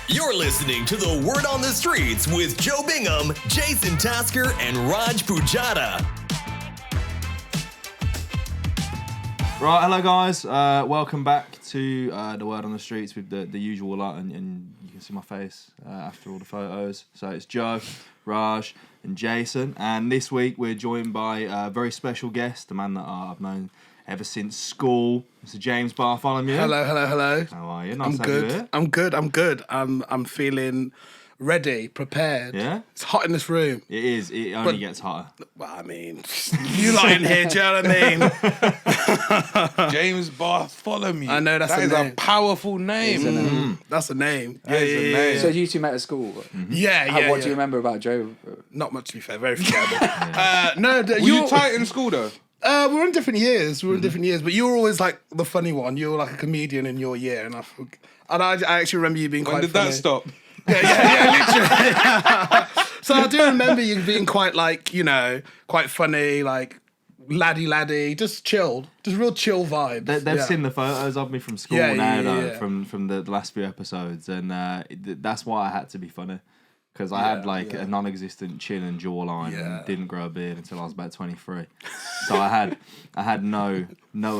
You're listening to The Word on the Streets with Joe Bingham, Jason Tasker, and Raj Pujata. Right, hello guys. Welcome back to The Word on the Streets with the usual lot, and you can see my face after all the photos. So it's Joe, Raj, and Jason. And this week we're joined by a very special guest, a man that I've known ever since school. Mr. James Bartholomew. Hello. How are you? Nice to have you here. I'm good. I'm feeling ready, prepared. Yeah? It's hot in this room. It is. It only gets hotter. Well, I mean, you lot in here, do you know what I mean? James Bartholomew. I know that's that a is name. a powerful name. That's a name. That is a name. So you two met at school? Yeah. What do you remember about Joe? Not much, to be fair. Very forgettable. Were you tight in school though? We were in different years. But you were always like the funny one. You were like a comedian in your year, and I actually remember you being When quite did funny. that stop? Yeah, literally. So I do remember you being quite quite funny, like laddie, just chilled, just real chill vibes. They've seen the photos of me from school from the last few episodes, and that's why I had to be funny. Because I had a non-existent chin and jawline and didn't grow a beard until I was about 23. So I had no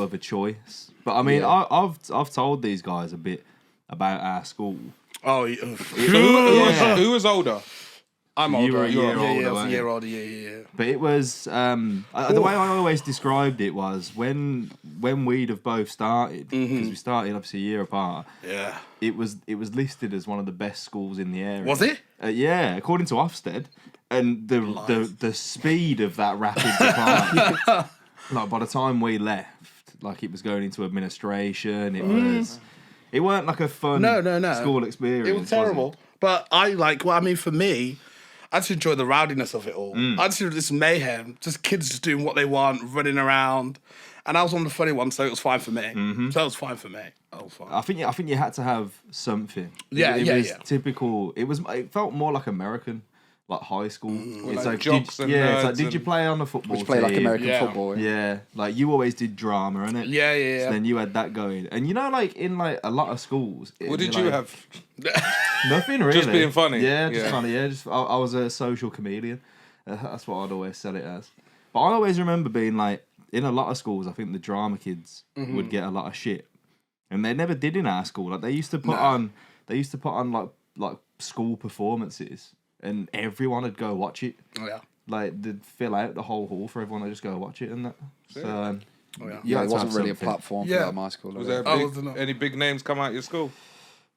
other choice. But I mean, I've told these guys a bit about our school. Oh, Who was older? I'm older. You were a year older, I was weren't a you? year older. Yeah. But it was the way I always described it was when we'd have both started, because we started obviously a year apart. Yeah. It was listed as one of the best schools in the area. Was it? Yeah, according to Ofsted, and the speed of that rapid decline. Like by the time we left, like it was going into administration. It weren't like a fun school experience. It was terrible. But for me, I just enjoy the rowdiness of it all. I just enjoy this mayhem, just kids just doing what they want, running around. And I was one of the funny ones, so it was fine for me. So it was fine for me. I was fine. I think you had to have something. It was typical. It felt more like American, like high school. It's like jocks and nerds it's like, did you and- play on the football team? Play like American football. Yeah, like you always did drama, innit? Yeah. So then you had that going, and like in like a lot of schools. What did you have? Nothing really. Just being funny. Yeah, just funny. Yeah, I was a social comedian. That's what I'd always said it as. But I always remember being like in a lot of schools. I think the drama kids would get a lot of shit, and they never did in our school. Like they used to put on like school performances, and everyone would go watch it. Oh, yeah. Like they'd fill out the whole hall for everyone to just go watch it and that. So Yeah, it wasn't really a platform for that at my school. Was there any big names come out of your school?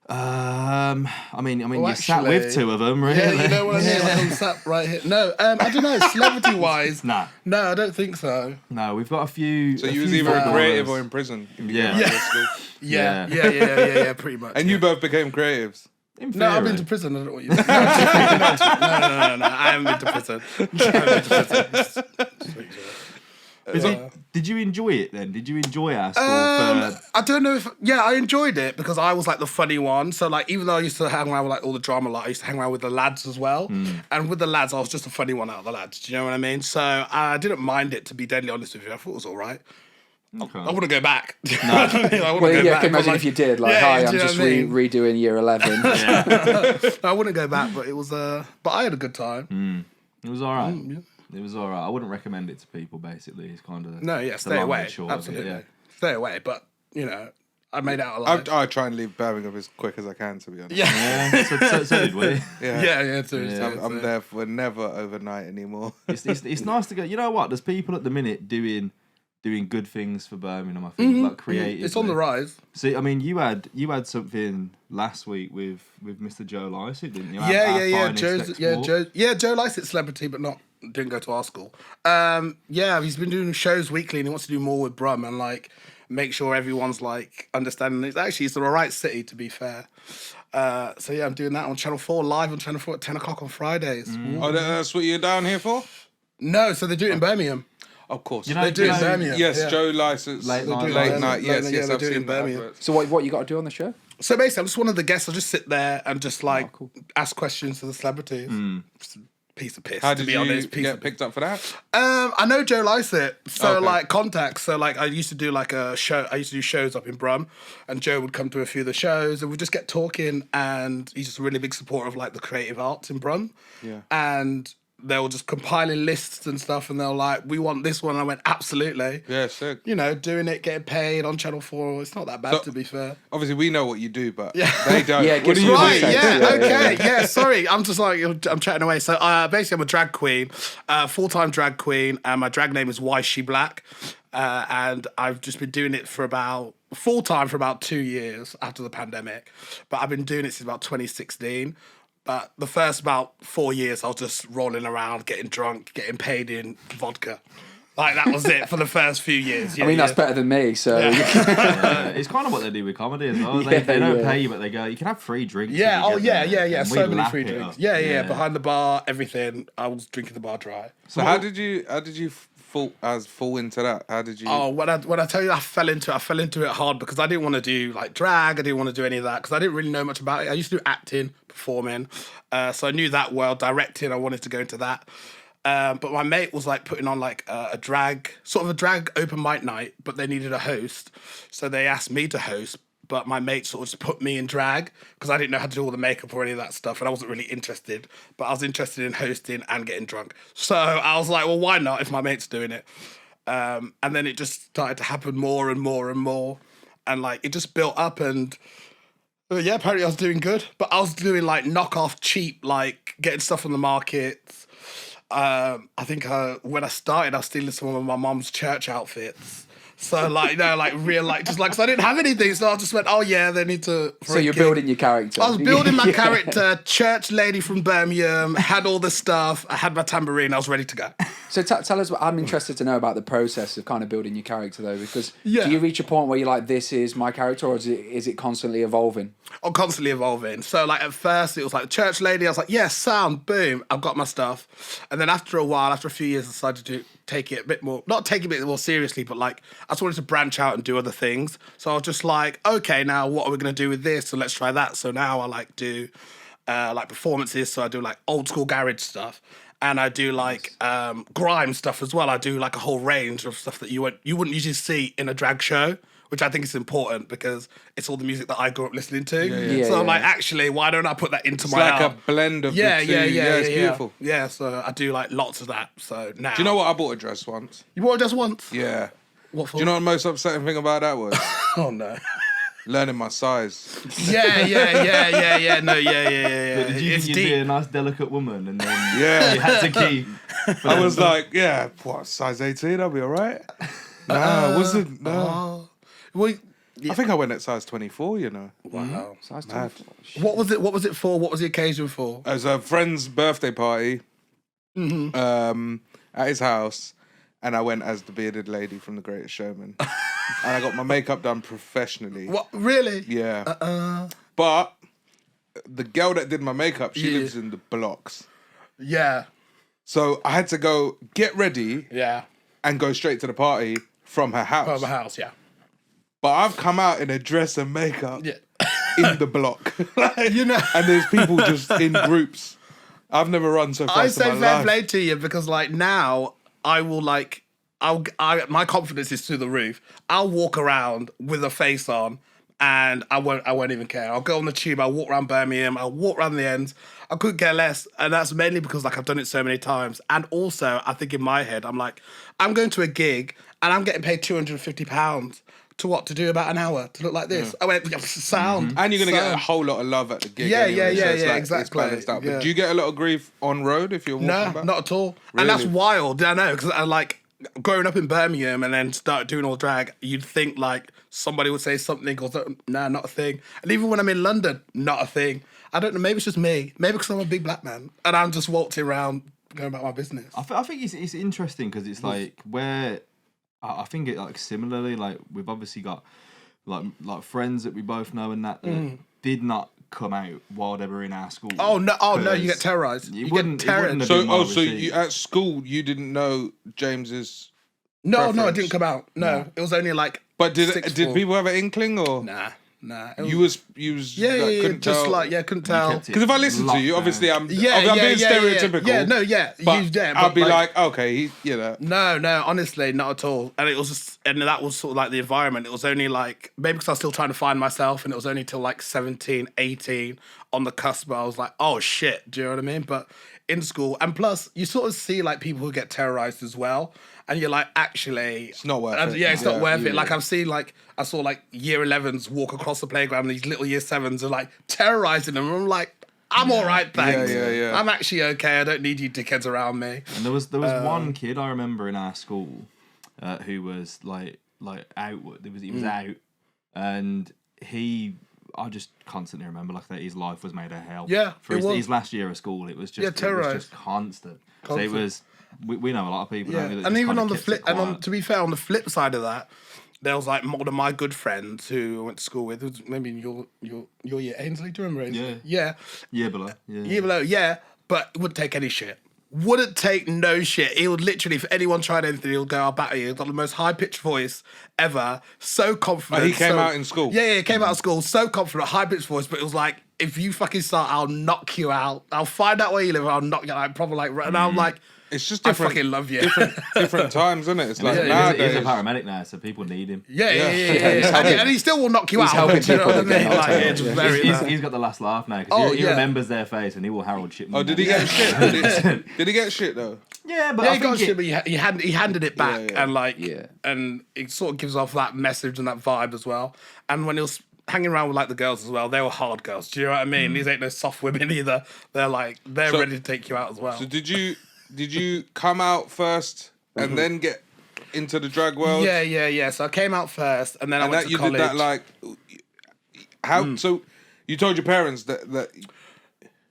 I mean, you sat with two of them, really. Yeah, you know what I mean? Like, I'm sat right here. No, I don't know, celebrity-wise. Nah. No, I don't think so. No, we've got a few. So you was either a creative or in prison. Yeah. School. Yeah, pretty much. And you both became creatives. No, I've been to prison. I don't know what you mean. No. I haven't been to prison. Did you enjoy it then? Did you enjoy our school? I don't know if... Yeah, I enjoyed it because I was like the funny one. So like, even though I used to hang around with like all the drama, like I used to hang around with the lads as well. And with the lads, I was just the funny one out of the lads. Do you know what I mean? So I didn't mind it, to be deadly honest with you. I thought it was all right. Okay. I wouldn't go back. No. Well, yeah, I can imagine if you did. Like, hi, I'm just redoing year 11. I wouldn't go back, but it was... But I had a good time. It was all right. It was all right. I wouldn't recommend it to people, basically. It's kind of... No, stay away. Absolutely. Stay away. But, I made out alive. I try and leave Birmingham as quick as I can, to be honest. Yeah, so did we. I'm there for never overnight anymore. It's nice to go... You know what? There's people at the minute doing good things for Birmingham, I think, like creatively. It's on the rise. See, I mean, you had something last week with Mr. Joe Lycett, didn't you? Joe Lycett celebrity, but didn't go to our school. He's been doing shows weekly, and he wants to do more with Brum and like make sure everyone's like understanding. It's the right city, to be fair. I'm doing that on Channel 4 live on Channel 4 at 10 o'clock on Fridays. Oh, that's what you're down here for? No, so they do it in Birmingham. Of course. They do it in Birmingham. Yes, Joe Lycett's Late night. Yes, I've seen Birmingham. So what you got to do on the show? So basically, I'm just one of the guests. I'll just sit there and just ask questions to the celebrities. piece of piss. How to did be you honest, get picked up for that? I know Joe likes it. So Okay. like contacts. So like I used to do like a show. I used to do shows up in Brum, and Joe would come to a few of the shows, and we'd just get talking. And he's just a really big supporter of like the creative arts in Brum. Yeah. And they were just compiling lists and stuff, and they were like, "We want this one." And I went, "Absolutely." Yeah, sick. You know, doing it, getting paid on Channel 4. It's not that bad, So- to be fair. Obviously, we know what you do, but Yeah. they don't. Yeah, What give do us you Right, do? yeah. Sorry, I'm just like, I'm chatting away. So basically, I'm a drag queen, full-time drag queen, and my drag name is Yshee Black. And I've just been doing it full-time for about 2 years after the pandemic. But I've been doing it since about 2016. But the first about 4 years, I was just rolling around, getting drunk, getting paid in vodka. Like, that was it for the first few years. I mean, that's better than me, so... It's kind of what they do with comedy as well. They don't pay you, but they go, you can have free drinks. Yeah, if you get there." And So we many lap free it drinks. up. Yeah. Behind the bar, everything. I was drinking the bar dry. So how did you fall into that? How did you? Oh, when I tell you I fell into it hard because I didn't want to do like drag. I didn't want to do any of that because I didn't really know much about it. I used to do acting, performing, so I knew that well. Directing, I wanted to go into that. But my mate was like putting on like a drag open mic night, but they needed a host, so they asked me to host. But my mate sort of just put me in drag because I didn't know how to do all the makeup or any of that stuff, and I wasn't really interested. But I was interested in hosting and getting drunk, so I was like, well, why not if my mate's doing it? And then it just started to happen more and more and more, and like it just built up. And yeah, apparently I was doing good, but I was doing like knockoff, cheap, like getting stuff on the market. I think when I started, I was stealing some of my mum's church outfits. So like, you know, like real, like just like, cause I didn't have anything, so I just went, oh yeah, they need to. So you're building your character. I was building my character, church lady from Birmingham, had all the stuff, I had my tambourine, I was ready to go. So tell us, I'm interested to know about the process of kind of building your character though, because Yeah. do you reach a point where you're like, this is my character, or is it constantly evolving? I'm constantly evolving. So like at first it was like church lady, I was like, yes, sound, boom, I've got my stuff. And then after a while, after a few years, I decided to take it a bit more, not take it a bit more seriously, but like I just wanted to branch out and do other things. So I was just like, okay, now what are we going to do with this? So let's try that. So now I like do like performances. So I do like old school garage stuff. And I do like grime stuff as well. I do like a whole range of stuff that you wouldn't usually see in a drag show, which I think is important because it's all the music that I grew up listening to. Yeah, so I'm yeah. like, actually, why don't I put that into It's my like art? a blend of the two. It's beautiful. Yeah, so I do like lots of that. So now, Do you know what? I bought a dress once. You bought it just once? Yeah. What for? Do you know what the most upsetting thing about that was? Oh no. Learning my size. Yeah. No, yeah. Did you It's think you'd be deep. a nice, delicate woman, and then Yeah. you had to keep? I was like, yeah, what, size 18? I'll be all right. No, wasn't. No. Oh. Well, I think I went at size 24, you know. wow. Size Mad. 24. What was it? What was it for? What was the occasion for? It was a friend's birthday party at his house, and I went as the bearded lady from The Greatest Showman. And I got my makeup done professionally. What? Really? Yeah. But the girl that did my makeup, she Yeah. lives in the blocks. Yeah. So I had to go get ready Yeah. and go straight to the party from her house. From a house. Yeah. But I've come out in a dress and makeup Yeah. in the block. Like, You know. and there's people just in groups. I've never run so fast I in say my fair life. play to you because like now I will like my confidence is through the roof. I'll walk around with a face on and I won't even care. I'll go on the tube, I'll walk around Birmingham, I'll walk around the ends. I couldn't care less. And that's mainly because like I've done it so many times. And also I think in my head, I'm like, I'm going to a gig and I'm getting paid £250 to do about an hour to look like this. I went, sound. And you're going to get a sound. whole lot of love at the gig. Yeah, anyway, so it's like, exactly. It's balanced out. Yeah. But do you get a lot of grief on road if you're walking No, back? not at all. And that's Really? wild. I know, because I like growing up in Birmingham and then start doing all drag, you'd think like somebody would say something or something. Nah, not a thing. And even when I'm in London, not a thing. I don't know, maybe it's just me. Maybe because I'm a big black man and I'm just waltzing around going about my business. I think it's interesting because it's like where I think it like similarly like we've obviously got like friends that we both know and that did not come out while they were in our school. Oh no, you get terrorised. You get terrorised. So you, at school you didn't know James's No, it preference? didn't come out. No, it was only like But sixth did form. people have an inkling or? Nah. Nah. You was couldn't tell. Couldn't tell. Because if I listen to you, obviously I'm being stereotypical. I'll be like, okay, No, honestly, not at all. And it was just, and that was sort of like the environment. It was only like, maybe because I was still trying to find myself, and it was only till like 17, 18 on the cusp where I was like, oh shit, do you know what I mean? But in school, and plus you sort of see like people who get terrorized as well. And you're like, actually, it's not worth it. Yeah, it's not worth it. Like I saw like year 11s walk across the playground, and these little year 7s are like terrorizing them. And I'm like, I'm all right, thanks. Yeah. I'm actually okay. I don't need you dickheads around me. And there was one kid I remember in our school who was like out. He was out, and I just constantly remember like that his life was made a hell. Yeah, for his last year of school, it was just constant. So it was. We know a lot of people. Yeah, don't we, and even on the flip, to be fair, on the flip side of that, there was like one of my good friends who I went to school with, who's maybe in your year, Ainsley. Do you remember Ainsley? Yeah. Year below. But wouldn't take any shit. Wouldn't take no shit. He would literally, if anyone tried anything, he'll go, I'll batter you. He's got the most high-pitched voice ever. So confident. But he came out in school. Yeah, he came out of school. So confident, high-pitched voice. But it was like, if you fucking start, I'll knock you out. I'll find out where you live, and I'll knock you out. Proper like, and I'm like, it's just different. I fucking love you. Different times, isn't it? It's like nowadays. He's a paramedic now, so people need him. Yeah. And he still will knock you out. He's helping people. He's got the last laugh now because he remembers their face and he will Harold shit. Oh, did he get shit? Did he get shit though? Yeah, but he got shit, but he handed it back and and it sort of gives off that message and that vibe as well. And when he was hanging around with like the girls as well, they were hard girls. Do you know what I mean? These ain't no soft women either. They're ready to take you out as well. So did you come out first and then get into the drag world? Yeah. So I came out first, and then I went to college. You did that like how? So you told your parents that.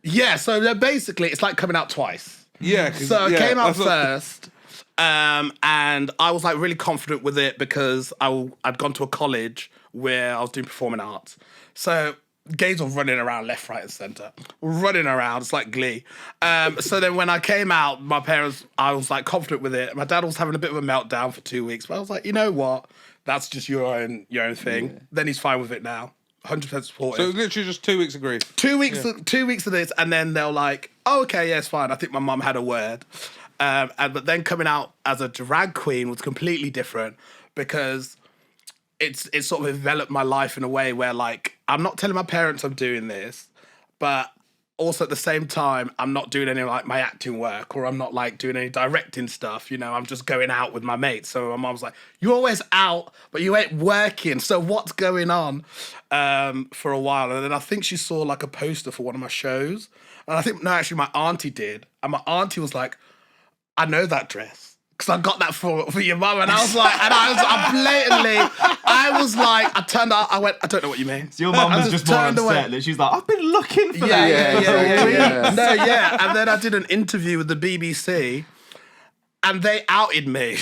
Yeah. So basically, it's like coming out twice. Yeah. So I came out first, and I was like really confident with it because I'd gone to a college where I was doing performing arts. So gays were running around left, right, and centre. Running around, it's like Glee. So then when I came out, my parents, I was like confident with it. My dad was having a bit of a meltdown for 2 weeks, but I was like, you know what? That's just your own thing. Yeah. Then he's fine with it now. 100% supportive. So it was literally just 2 weeks of grief. 2 weeks, 2 weeks of this, and then they're like, oh, okay, yeah, it's fine. I think my mum had a word. But then coming out as a drag queen was completely different because it's sort of enveloped my life in a way where like I'm not telling my parents I'm doing this, but also at the same time I'm not doing any like my acting work or I'm not like doing any directing stuff. You know, I'm just going out with my mates. So my mom's like, "You're always out, but you ain't working. So what's going on?" For a while, and then I think she saw like a poster for one of my shows, and I think actually my auntie did, and my auntie was like, "I know that dress." Because I got that for your mum, and I was like, I turned out, I went, I don't know what you mean. So your mum was just more upset that she's like, I've been looking for that. Yeah. And then I did an interview with the BBC, and they outed me,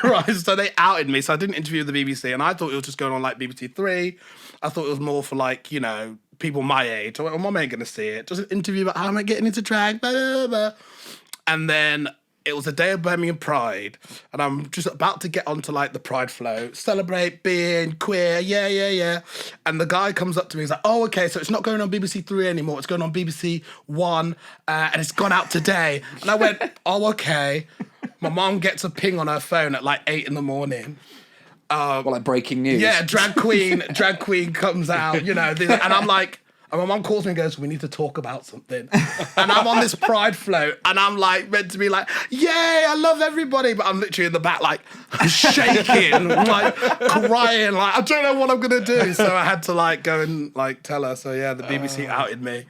right? So they outed me. So I did an interview with the BBC, and I thought it was just going on like BBC Three. I thought it was more for like, you know, people my age. I went, well, mum ain't going to see it. Just an interview about how am I getting into drag, blah, blah, blah. And then it was the day of Birmingham Pride, and I'm just about to get onto like the Pride float, celebrate being queer, yeah. And the guy comes up to me, he's like, "Oh, okay, so it's not going on BBC Three anymore, it's going on BBC One, and it's gone out today." And I went, "Oh, okay." My mom gets a ping on her phone at like 8 a.m. Like breaking news. Yeah, drag queen comes out, you know, and I'm like. And my mum calls me and goes, "We need to talk about something." And I'm on this Pride float, and I'm like meant to be like, "Yay, I love everybody," but I'm literally in the back like shaking, like crying, like I don't know what I'm gonna do. So I had to like go and like tell her. So yeah, the BBC outed me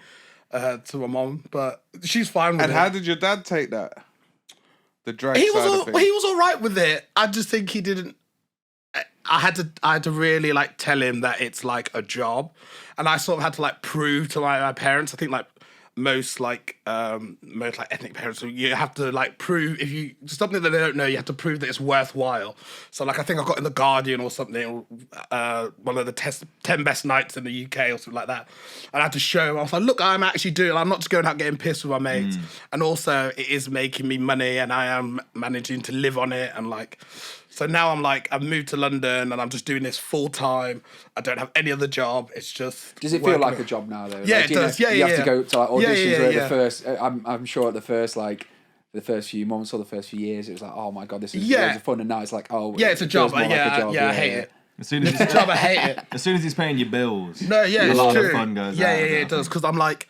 to my mum, but she's fine with it. And how did your dad take that? The drag side of things? He was all right with it. I just think he didn't. I had to really like tell him that it's like a job, and I sort of had to like prove to my parents. I think like most ethnic parents, you have to like prove if you something that they don't know, you have to prove that it's worthwhile. So like I think I got in the Guardian or something, one of the 10 best nights in the UK or something like that. And I had to show him. I was like, look, I'm actually doing it. I'm not just going out getting pissed with my mates. And also it is making me money, and I am managing to live on it, and like. So now I'm like, I've moved to London and I'm just doing this full time. I don't have any other job. It's just. Does it feel like a job now though? Yeah, like, it does. You have to go to like auditions where the first. I'm sure at the first the first few months or the first few years, it was like, oh my god, this is loads of fun, and now it's like, oh yeah, it's a job. I hate it. As soon as it's a job, I hate it. As soon as he's paying your bills, no, yeah, a it's lot true. of fun goes yeah, out. yeah, it does. Because I'm like,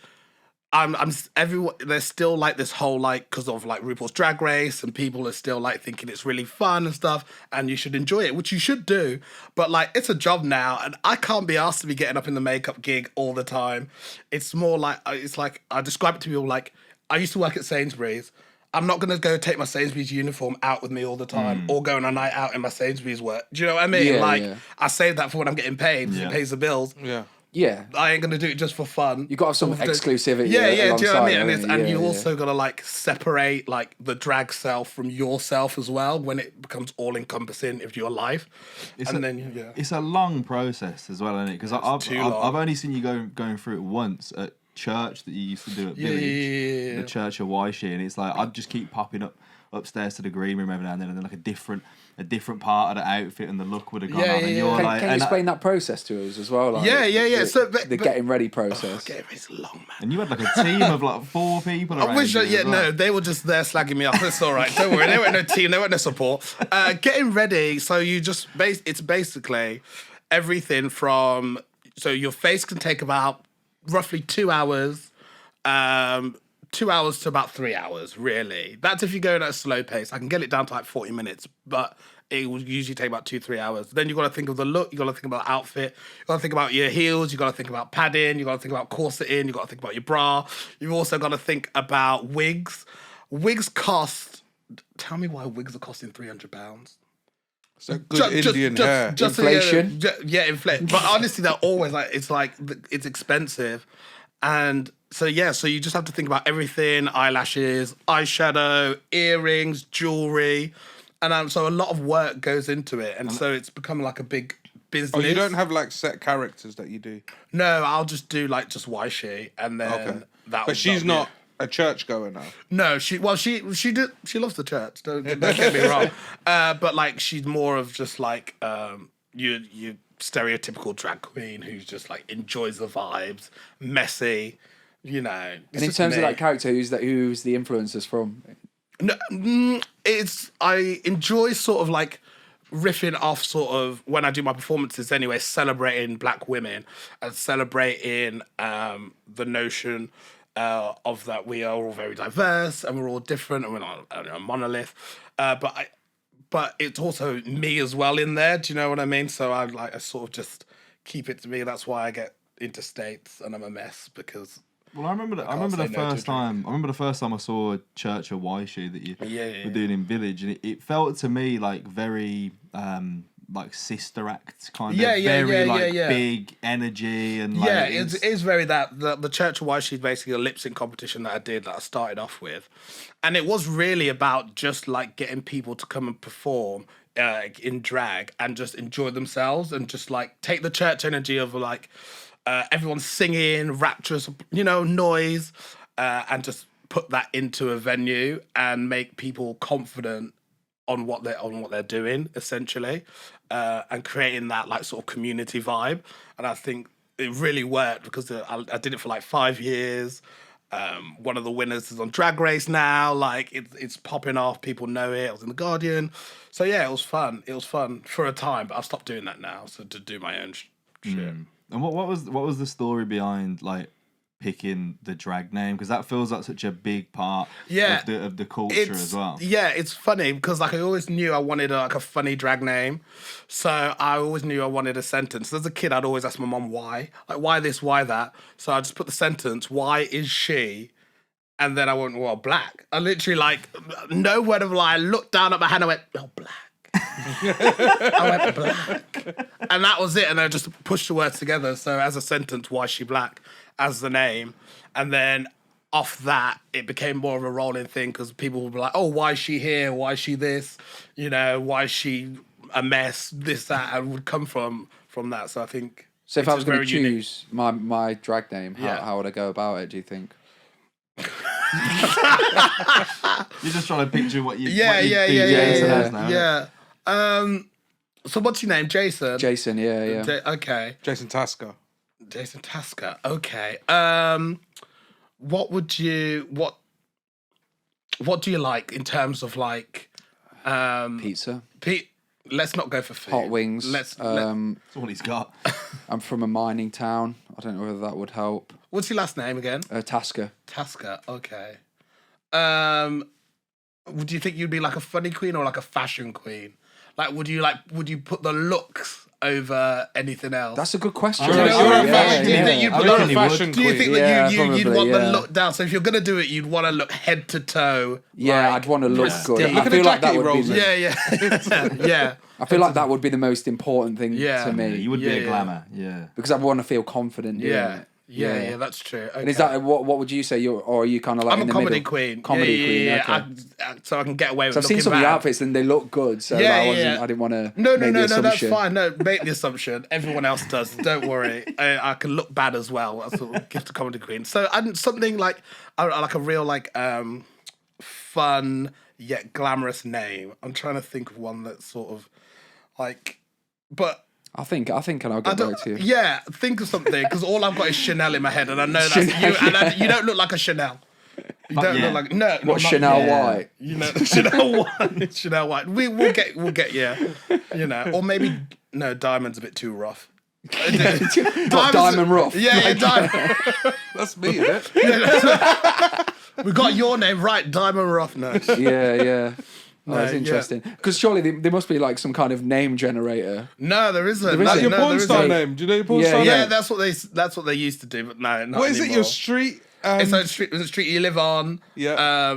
I'm everyone. There's still like this whole like because of like RuPaul's Drag Race, and people are still like thinking it's really fun and stuff, and you should enjoy it, which you should do. But like, it's a job now, and I can't be asked to be getting up in the makeup gig all the time. It's more like I describe it to people like I used to work at Sainsbury's. I'm not going to go take my Sainsbury's uniform out with me all the time or go on a night out in my Sainsbury's work. Do you know what I mean? Yeah, I save that for when I'm getting paid because it pays the bills. Yeah. Yeah. I ain't going to do it just for fun. You got to have some exclusivity. Yeah, do you know what I mean? And you also got to like separate like the drag self from yourself as well when it becomes all encompassing of your life. It's a long process as well, isn't it? Because I've only seen you going through it once at church that you used to do at Village, the church of Yshee, and it's like I'd just keep popping up upstairs to the green room every now and then like a different part of the outfit and the look would have gone on. And you're can you explain that process to us as well? Like, So the getting ready process. Getting ready's long, man. And you had like a team of like 4 people. I wish, no, they were just there slagging me off. It's all right, don't worry. They weren't no team, they weren't no support. Getting ready, so you just it's basically everything from your face can take about roughly 2 hours. 2 hours to about 3 hours, really. That's if you're going at a slow pace. I can get it down to like 40 minutes, but it will usually take about 2-3 hours. Then you've got to think of the look, you've got to think about outfit, you've got to think about your heels, you've got to think about padding, you've got to think about corseting, you've got to think about your bra. You've also got to think about wigs. Wigs cost, tell me why wigs are costing £300. So good Indian hair. Inflation? Inflation. But honestly, they're always like, it's expensive. And so you just have to think about everything: eyelashes, eyeshadow, earrings, jewelry, and so a lot of work goes into it, and so it's become like a big business. Oh, you don't have like set characters that you do? No, I'll just do like just Yshee, and then that. But she's not a churchgoer now. No, she loves the church. Don't get me wrong, but like she's more of just like you. Stereotypical drag queen who's just like enjoys the vibes, messy, you know. And in terms of that character, who's the influences from? No, I enjoy sort of like riffing off sort of when I do my performances anyway, celebrating black women and celebrating the notion of that we are all very diverse and we're all different and we're not a monolith. But it's also me as well in there. Do you know what I mean? So I sort of just keep it to me. That's why I get into states and I'm a mess because. Well, I remember the first time I saw Church of Yshee that you were doing in Village, and it felt to me like very like sister act kind of big energy and like it's very that the Church of Yshee is basically a lip sync competition that I started off with, and it was really about just like getting people to come and perform in drag and just enjoy themselves and just like take the church energy of like everyone singing rapturous noise and just put that into a venue and make people confident on what they're doing essentially, and creating that like sort of community vibe. And I think it really worked because I did it for like 5 years. One of the winners is on Drag Race now. Like it's popping off. People know it. I was in The Guardian. So yeah, it was fun. It was fun for a time, but I've stopped doing that now. So to do my own shit. And what was the story behind like picking the drag name? Because that feels like such a big part of the culture as well. Yeah, it's funny because like I always knew I wanted a funny drag name. So I always knew I wanted a sentence. As a kid, I'd always ask my mum why. Like, why this, why that? So I just put the sentence, why is she? And then I went, well, black. I literally like, no word of a lie. I looked down at my hand, I went, oh, black. I went black. And that was it. And I just pushed the words together. So as a sentence, why is she black? As the name. And then off that, it became more of a rolling thing because people would be like, oh, why is she here? Why is she this? Why is she a mess? This, that, and would come from that. So I think. So if I was going to choose my drag name, how would I go about it, do you think? You're just trying to picture what you Yeah. So what's your name? Jason? Jason, yeah. Okay. Jason Tasker. Jason Tasker. Okay. What do you like in terms of like Pizza. Let's not go for food. Hot wings. Let's That's all he's got. I'm from a mining town. I don't know whether that would help. What's your last name again? Tasker. Tasker. Okay. Would you think you'd be like a funny queen or like a fashion queen? Like, would you put the looks over anything else? That's a good question. You're a fashion Do you think you'd You're a fashion do you think queen. that you'd probably, want the look down? So if you're gonna do it, you'd want to look head to toe. Yeah, I'd want to look good. Look I at the feel like jacket that he would rolls be. in. Yeah. I feel like that would be the most important thing to me. You would be a glamour, yeah. Because I want to feel confident doing it. Yeah, that's true. Okay. And is that what would you say? Or are you kind of like I'm in a the comedy middle? queen. Comedy queen. Yeah. Okay. So I can get away with. So I've seen some of your outfits and they look good. So I didn't want to. No, make the assumption. that's fine. No, make the assumption. Everyone else does. Don't worry. I can look bad as well. That's what gift to comedy queen. So something like a real like fun yet glamorous name. I'm trying to think of one that's sort of like, but. I think I'll get back to you. Yeah, think of something because all I've got is Chanel in my head, and I know that's you. And you don't look like a Chanel. You don't look like What Chanel White? You know, Chanel White. Chanel White. We'll get you know, or maybe no, Diamond's a bit too rough. Diamond rough. Yeah, Diamond. That's me, isn't it? We got your name right, Diamond Rough. No. Yeah. Oh, that's interesting. Because surely there must be like some kind of name generator. No, there isn't. Like your porn star name. Do you know your porn star name? Yeah, that's what they used to do, but no, not What is anymore. it? Your street? It's a street you live on. Yeah.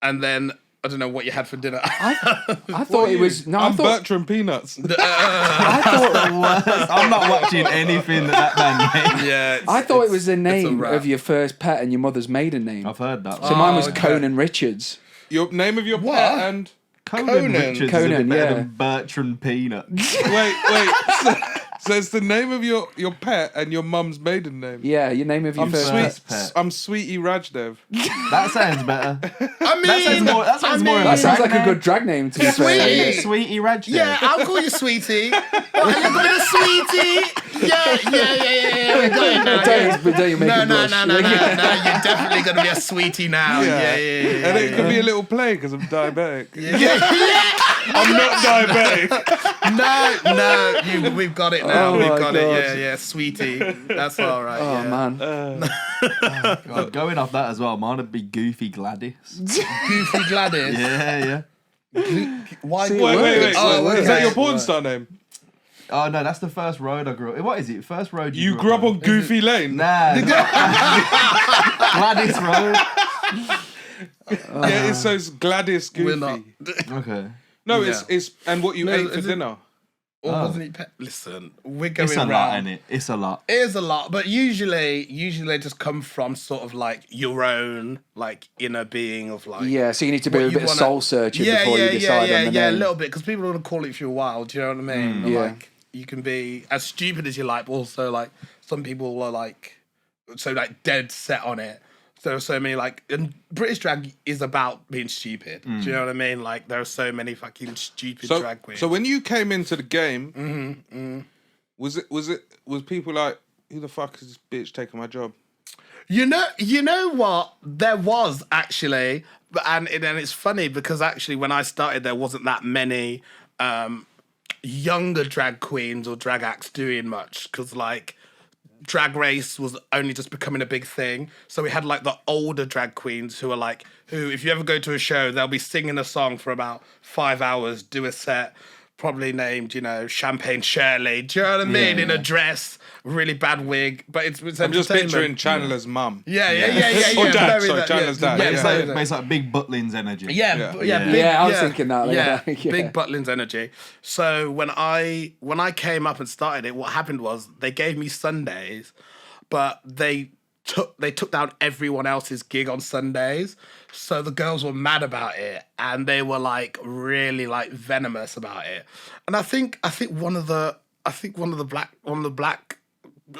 And then I don't know what you had for dinner. I thought it was. No, I'm Bertram Peanuts. I thought. I'm not watching anything that man made. Yeah. I thought it was the name wrap. of your first pet and your mother's maiden name. I've heard that. So mine was Conan Richards. Your name of your What? pet and Conan Richards is a bit better yeah. than Bertrand Peanut. wait. So it's the name of your pet and your mum's maiden name. Yeah, your name of your first pet. pet. I'm Sweetie Rajdev. That sounds better. I mean, That Sounds like a good drag name to be fair. Sweetie. Sweetie Raj. Yeah, I'll call you Sweetie. Oh, you're going to Sweetie. Yeah. We got it now. Don't you make No, it blush. you're definitely going to be a Sweetie now. Yeah. And it could be a little play because I'm diabetic. I'm not diabetic. No, we've got it now. Oh We've my got God. it. Yeah, Sweetie. That's all right. Oh man. God, going off that as well, mine would be Goofy Gladys. Goofy Gladys. Yeah. Why? Wait. Oh, Is that your okay. porn star name? Oh no, that's the first road I grew up. What is it? First road You grew up on Goofy Lane? Nah. Gladys Road. Yeah, so it's Gladys Goofy. We're not. Okay. No, Yeah. it's and what you ate for dinner. Or wasn't it? Listen, we're going It's a lot, round. innit? It's a lot. It is a lot, but usually they just come from sort of like your own like inner being of like. Yeah, so you need to do what a you bit of wanna- soul searching before you decide on the a name. little bit because people are gonna call it for a while. Do you know what I mean? Yeah. Like you can be as stupid as you like, but also like some people are like so like dead set on it. There are so many like, and British drag is about being stupid. Do you know what I mean? Like there are so many fucking stupid drag queens. So when you came into the game, was people like, who the fuck is this bitch taking my job? You know what? There was actually, and it's funny because actually when I started, there wasn't that many younger drag queens or drag acts doing much because like Drag Race was only just becoming a big thing. So we had like the older drag queens who if you ever go to a show, they'll be singing a song for about 5 hours, do a set, probably named, Champagne Shirley. Do you know what I mean? In a dress, really bad wig, but it's I'm just picturing entertainment. Chandler's mum. Yeah. Or dad, very sorry, that, Chandler's dad. Yeah, Yeah. very But it's like Big Butlins energy. yeah, I was thinking that. Yeah, Yeah. big Butlins energy. So when I came up and started it, what happened was they gave me Sundays, but they took down everyone else's gig on Sundays. So the girls were mad about it, and they were like really like venomous about it. And I think one of the black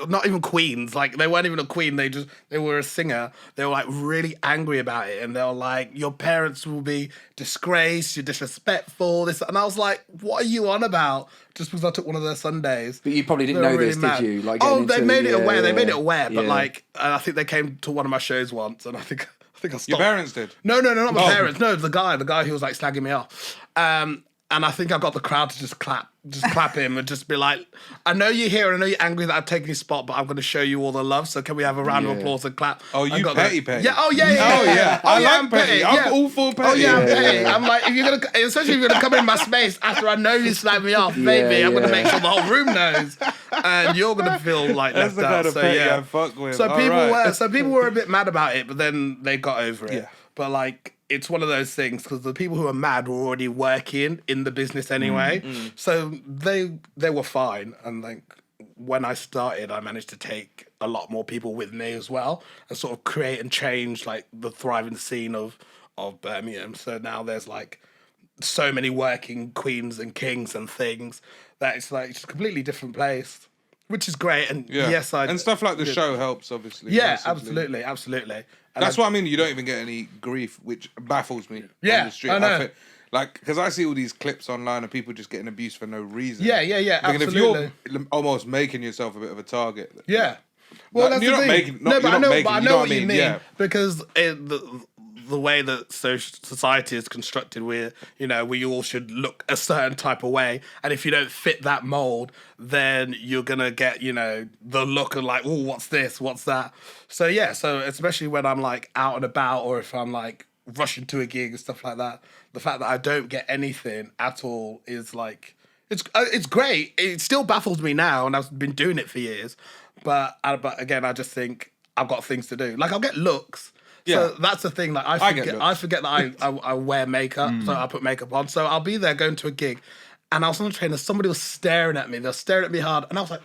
not even queens. Like, they weren't even a queen. They were a singer. They were like really angry about it, and they were like, "Your parents will be disgraced. You're disrespectful." This, and I was like, "What are you on about?" Just because I took one of their Sundays. But you probably didn't know really this, mad. did you? Like, they made it aware. They made it aware. But Yeah. like, I think they came to one of my shows once, and I think I stopped. Your parents did? No, not my parents. No, the guy who was like slagging me off. And I think I got the crowd to just clap him and just be like, "I know you're here and I know you're angry that I've taken your spot, but I'm going to show you all the love. So can we have a round of applause and clap?" Oh, you petty. Yeah. Oh yeah. Oh yeah. I like I'm petty. I'm all for petty. Oh yeah, I'm petty. I'm like, if you're gonna, especially if you're gonna come in my space after I know you slapped me off, baby, I'm gonna make sure the whole room knows, and you're gonna feel like That's left the out. kind of So petty yeah. I fuck with. So All people were a bit mad about it, but then they got over it. Yeah. But like, it's one of those things because the people who are mad were already working in the business anyway, so they were fine. And like, when I started, I managed to take a lot more people with me as well, and sort of create and change like the thriving scene of Birmingham. So now there's like so many working queens and kings and things that it's like it's a completely different place, which is great. And yes, and stuff like the show helps, obviously. Yeah, massively. absolutely. And That's what I mean. You don't even get any grief, which baffles me. Yeah, on the street. I know. Like, because I see all these clips online of people just getting abused for no reason. Yeah, Thinking absolutely. if you're almost making yourself a bit of a target. Yeah. Well, that's you're the not thing. making. But I know what you mean. Yeah. Because the way that society is constructed, we all should look a certain type of way, and if you don't fit that mold, then you're gonna get the look of like, oh, what's this, what's that. So yeah, so especially when I'm like out and about, or if I'm like rushing to a gig and stuff like that, the fact that I don't get anything at all is like, it's great. It still baffles me now, and I've been doing it for years. But again, I just think I've got things to do. Like, I'll get looks. Yeah. So that's the thing. Like, I forget that I wear makeup, so I put makeup on. So I'll be there going to a gig, and I was on the train, and somebody was staring at me. They're staring at me hard, and I was like,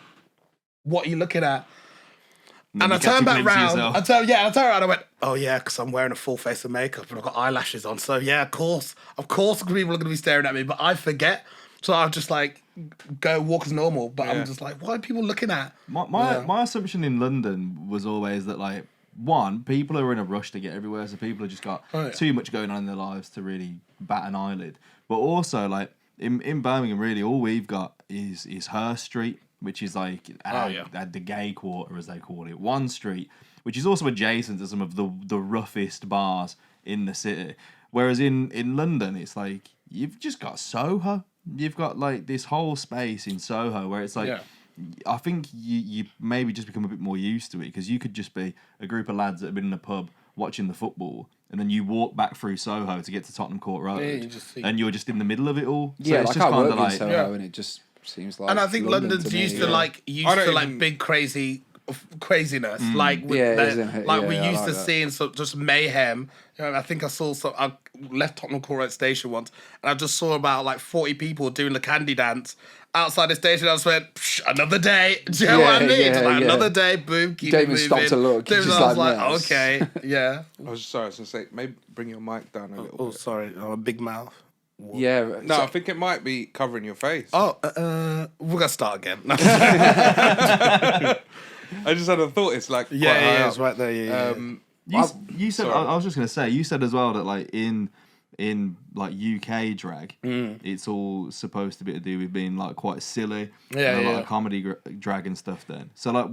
"What are you looking at?" And I turned back round. I turned around. I went, "Oh yeah, because I'm wearing a full face of makeup and I've got eyelashes on. So yeah, of course, people are going to be staring at me." But I forget, so I'll just like go walk as normal. But I'm just like, what are people looking at? My assumption in London was always that like, one, people are in a rush to get everywhere, so people have just got too much going on in their lives to really bat an eyelid. But also, like, in Birmingham, really, all we've got is Her Street, which is like the gay quarter, as they call it. One Street, which is also adjacent to some of the roughest bars in the city. Whereas in London, it's like, you've just got Soho. You've got like this whole space in Soho where it's like... Yeah. I think you maybe just become a bit more used to it, because you could just be a group of lads that have been in a pub watching the football, and then you walk back through Soho to get to Tottenham Court Road, and you're just in the middle of it all. So yeah, it's like just I work in Soho, and it just seems like. And I think London's to used me, to like big craziness, like with we used to seeing just mayhem. I think I left Tottenham Court Road station once, and I just saw about like 40 people doing the candy dance outside the station. I just went, another day. Do you know what I mean? Another day, boom, keep don't even moving. stop to look. I was like, okay, yeah. I was sorry, I was going to say, maybe bring your mic down a little bit. Oh, sorry, I'm a big mouth. Yeah. No, I think it might be covering your face. Oh, we're going to start again. I just had a thought. It's like it's right there. Yeah. You said I was just gonna say, you said as well that like in like UK drag, it's all supposed to be to do with being like quite silly, like comedy drag and stuff. Then, so like,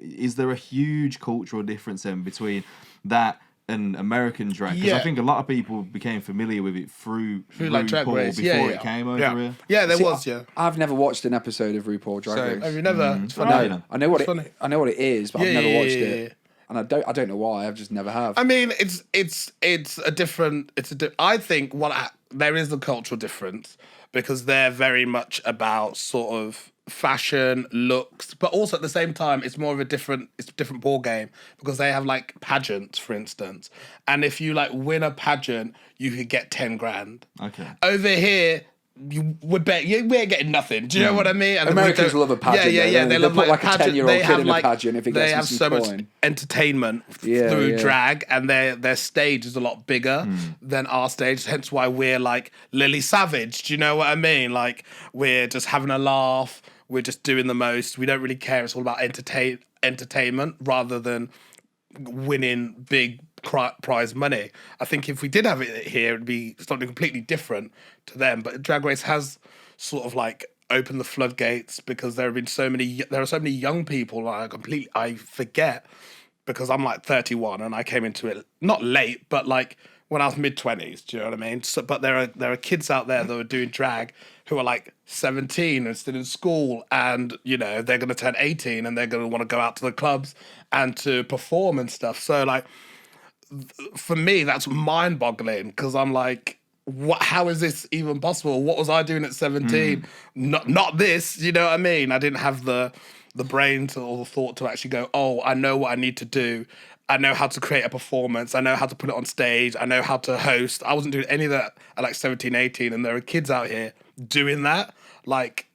is there a huge cultural difference then between that and American drag? Because I think a lot of people became familiar with it through like Drag Race before it came over here. Yeah, there was. I've never watched an episode of RuPaul Drag Race. Have you never? It's funny. No, I know what it is, but I've never watched it. And I don't know why. I've just never have. I mean, it's a different. I think there is a cultural difference, because they're very much about sort of fashion, looks, but also at the same time, it's more of a different ball game, because they have like pageants, for instance, and if you like win a pageant, you could get 10 grand. Okay. Over here, we're getting nothing. Do you know what I mean? And Americans love a pageant. Yeah. They love put like a pageant. 10-year-old kid in a pageant if he gets They have so much entertainment through drag, and their stage is a lot bigger than our stage. Hence why we're like Lily Savage. Do you know what I mean? Like, we're just having a laugh. we're just doing the most. We don't really care. It's all about entertainment rather than winning big prize money. I think if we did have it here, it'd be something completely different to them. But Drag Race has sort of like opened the floodgates because there are so many young people. I forget because I'm like 31 and I came into it not late, but like when I was mid-20s. Do you know what I mean? So, but there are kids out there that are doing drag who are like 17 and still in school, and you know they're going to turn 18 and they're going to want to go out to the clubs and to perform and stuff. So like for me, that's mind-boggling because I'm like, what? How is this even possible? What was I doing at 17? Not this. You know what I mean? I didn't have the brain or the thought to actually go, oh, I know what I need to do. I know how to create a performance. I know how to put it on stage. I know how to host. I wasn't doing any of that at like 17, 18, and there are kids out here doing that. Like,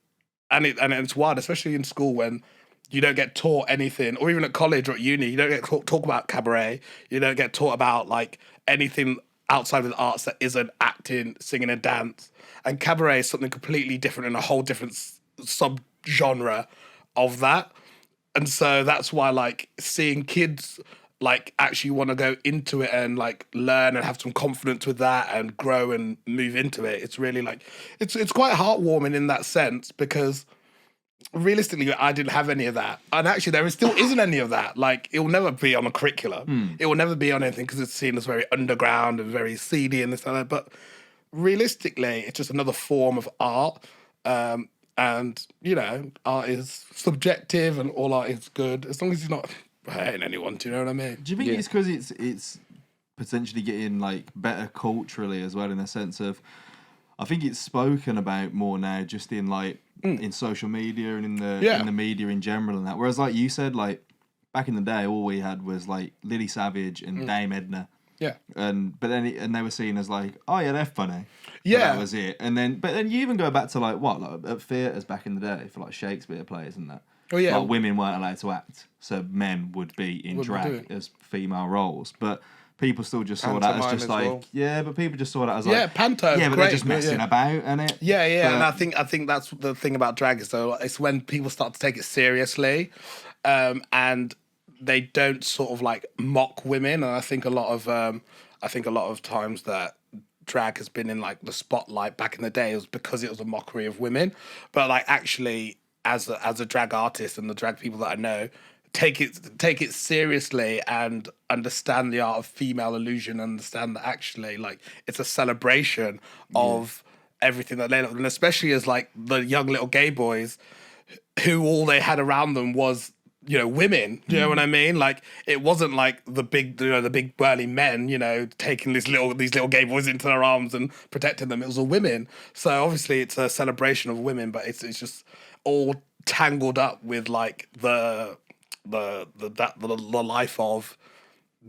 and it's wild, especially in school when you don't get taught anything, or even at college or at uni, you don't get talk about cabaret. You don't get taught about like anything outside of the arts that isn't acting, singing, and dance. And cabaret is something completely different and a whole different sub-genre of that. And so that's why like seeing kids like actually want to go into it and like learn and have some confidence with that and grow and move into it. It's really like, it's quite heartwarming in that sense because realistically, I didn't have any of that. And actually there still isn't any of that. Like it will never be on a curriculum. It will never be on anything because it's seen as very underground and very seedy and this and that. But realistically, it's just another form of art. And, you know, art is subjective and all art is good as long as you're not hurting anyone. Do you know what I mean? Do you think it's because it's potentially getting like better culturally as well, in the sense of I think it's spoken about more now just in like in social media and in the media in general and that. Whereas like you said, like back in the day all we had was like Lily Savage and Dame Edna. Yeah. And they were seen as like, oh yeah, they're funny. Yeah. But that was it. And then you even go back to like what, like at theatres back in the day for like Shakespeare plays and that. Oh yeah. Like women weren't allowed to act, so men would be in drag as female roles. But people still just saw that as just like but people just saw that as like panto. Yeah, but they're just messing about, innit? Yeah. But, and I think that's the thing about drag is though, it's when people start to take it seriously, and they don't sort of like mock women. And I think a lot of times that drag has been in like the spotlight back in the day, it was because it was a mockery of women. But like actually as a drag artist and the drag people that I know, take it seriously and understand the art of female illusion, understand that actually like it's a celebration of everything that they love. And especially as like the young little gay boys who all they had around them was, you know, women. Do you know what I mean? Like it wasn't like the big burly men, you know, taking these little gay boys into their arms and protecting them. It was all women. So obviously it's a celebration of women, but it's just all tangled up with like the life of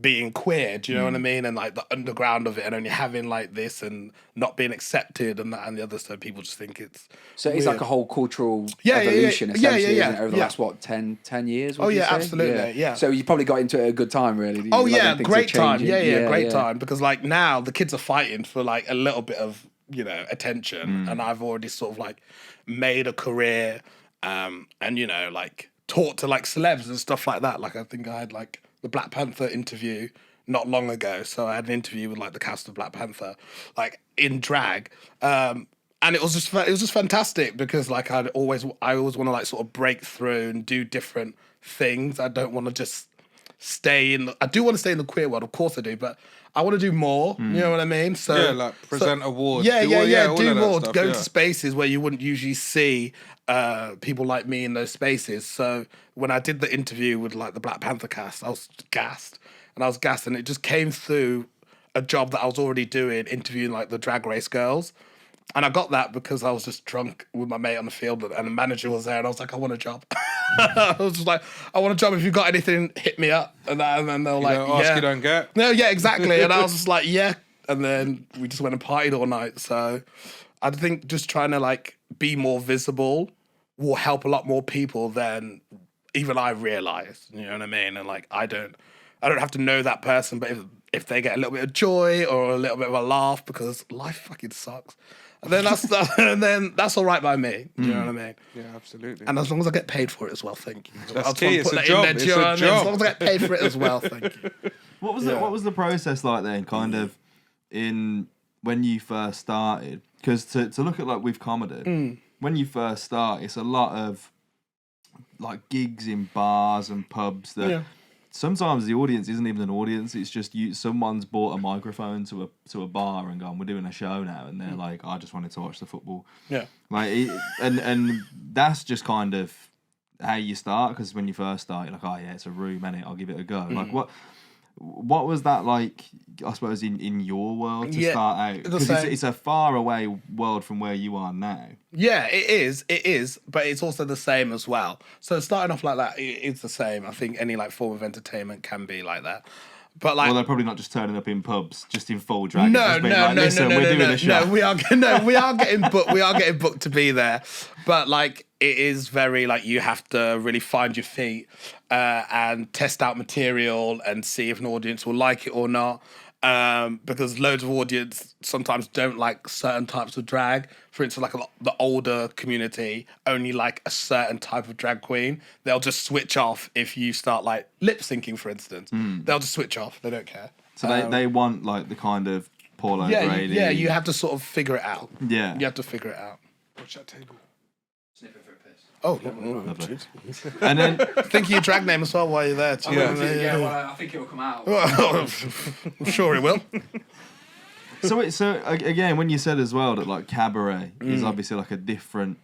being queer. Do you know what I mean? And like the underground of it, and only having like this and not being accepted and that and the other. So people just think it's it's weird. like a whole cultural evolution essentially, isn't it, over the last what 10 years? Oh yeah, absolutely. Yeah. So you probably got into it at a good time, really. Oh yeah, great time. Great time, because like now the kids are fighting for like a little bit of, you know, attention, and I've already sort of like made a career, and you know, like taught to like celebs and stuff like that. Like I think I had like the Black Panther interview not long ago. So I had an interview with like the cast of Black Panther, like in drag. And it was just fantastic because like I always want to like sort of break through and do different things. I don't want to just I do want to stay in the queer world, of course I do, but I want to do more. You know what I mean? So like present awards. Do more. Go to spaces where you wouldn't usually see people like me in those spaces. So when I did the interview with like the Black Panther cast, I was gassed, and it just came through a job that I was already doing, interviewing like the Drag Race girls. And I got that because I was just drunk with my mate on the field, and the manager was there, and I was like, I want a job. I was just like, I want a job. If you've got anything, hit me up. And then they're like, don't ask, you don't get. No, yeah, exactly. And I was just like, yeah. And then we just went and partied all night. So I think just trying to like be more visible will help a lot more people than even I realized. You know what I mean? And like, I don't have to know that person, but if they get a little bit of joy or a little bit of a laugh, because life fucking sucks. And then that's all right by me. Do you know what I mean? Yeah, absolutely. And as long as I get paid for it as well, thank you. That's key. It's a job. It's a job. As long as I get paid for it as well, thank you. What was the process like then? Kind of in when you first started, because to look at like with comedy, when you first start, it's a lot of like gigs in bars and pubs that sometimes the audience isn't even an audience. It's just someone's bought a microphone to a bar and gone, we're doing a show now, and they're like, I just wanted to watch the football. Yeah, like and that's just kind of how you start, because when you first start, you're like, oh yeah, it's a room, innit? I'll give it a go. Like what was that like, I suppose, in your world to start out? Because it's a far away world from where you are now. Yeah, it is, but it's also the same as well. So starting off like that, it's the same. I think any like form of entertainment can be like that. But like, well, they're probably not just turning up in pubs, just in full drag. No, we are getting booked. We are getting booked to be there, but like it is very like you have to really find your feet and test out material and see if an audience will like it or not. Because loads of audience sometimes don't like certain types of drag. For instance, like the older community only like a certain type of drag queen. They'll just switch off if you start like lip syncing, for instance. They'll just switch off. They don't care. So they want like the kind of Paulo Grady. Yeah, you have to sort of figure it out. Yeah. You have to figure it out. Watch that table. Snipping for a piss. Oh, lovely. And then think of your drag name as well while you're there. Well, I think it will come out. I'm sure it will. So again, when you said as well that like cabaret is obviously like a different,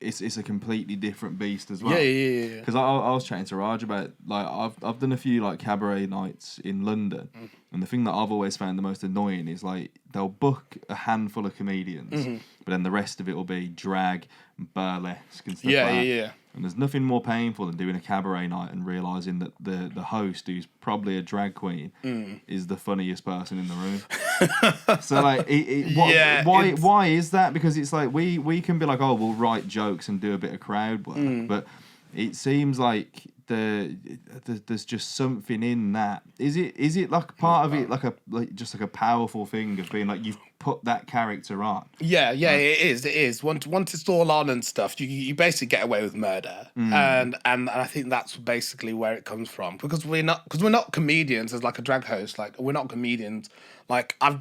it's a completely different beast as well. Yeah. Because I was chatting to Raj about like I've done a few like cabaret nights in London, and the thing that I've always found the most annoying is like they'll book a handful of comedians, but then the rest of it will be drag, burlesque, and stuff like that. Yeah. And there's nothing more painful than doing a cabaret night and realising that the host, who's probably a drag queen, is the funniest person in the room. So like, why is that? Because it's like we can be like, oh, we'll write jokes and do a bit of crowd work, but it seems like there's just something in that. Is it like part of it like just a powerful thing of being like you've put that character on? Yeah, it is. Once it's all on and stuff, you basically get away with murder, and I think that's basically where it comes from. Because we're not comedians as like a drag host. Like we're not comedians. Like I've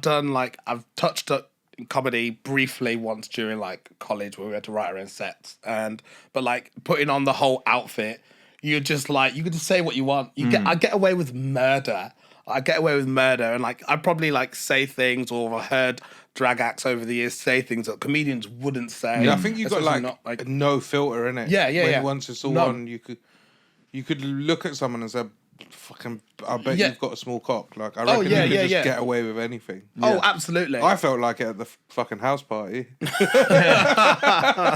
touched up comedy briefly once during like college where we had to write our own sets, but like putting on the whole outfit, you're just like you can just say what you want. I get away with murder. And like I probably like say things, or I've heard drag acts over the years say things that comedians wouldn't say. Yeah, I think you got like no filter in it. Yeah. Once it's all on, you could look at someone and say, "Fucking, I bet you've got a small cock." Like I reckon you could just get away with anything. Oh, absolutely. I felt like it at the fucking house party.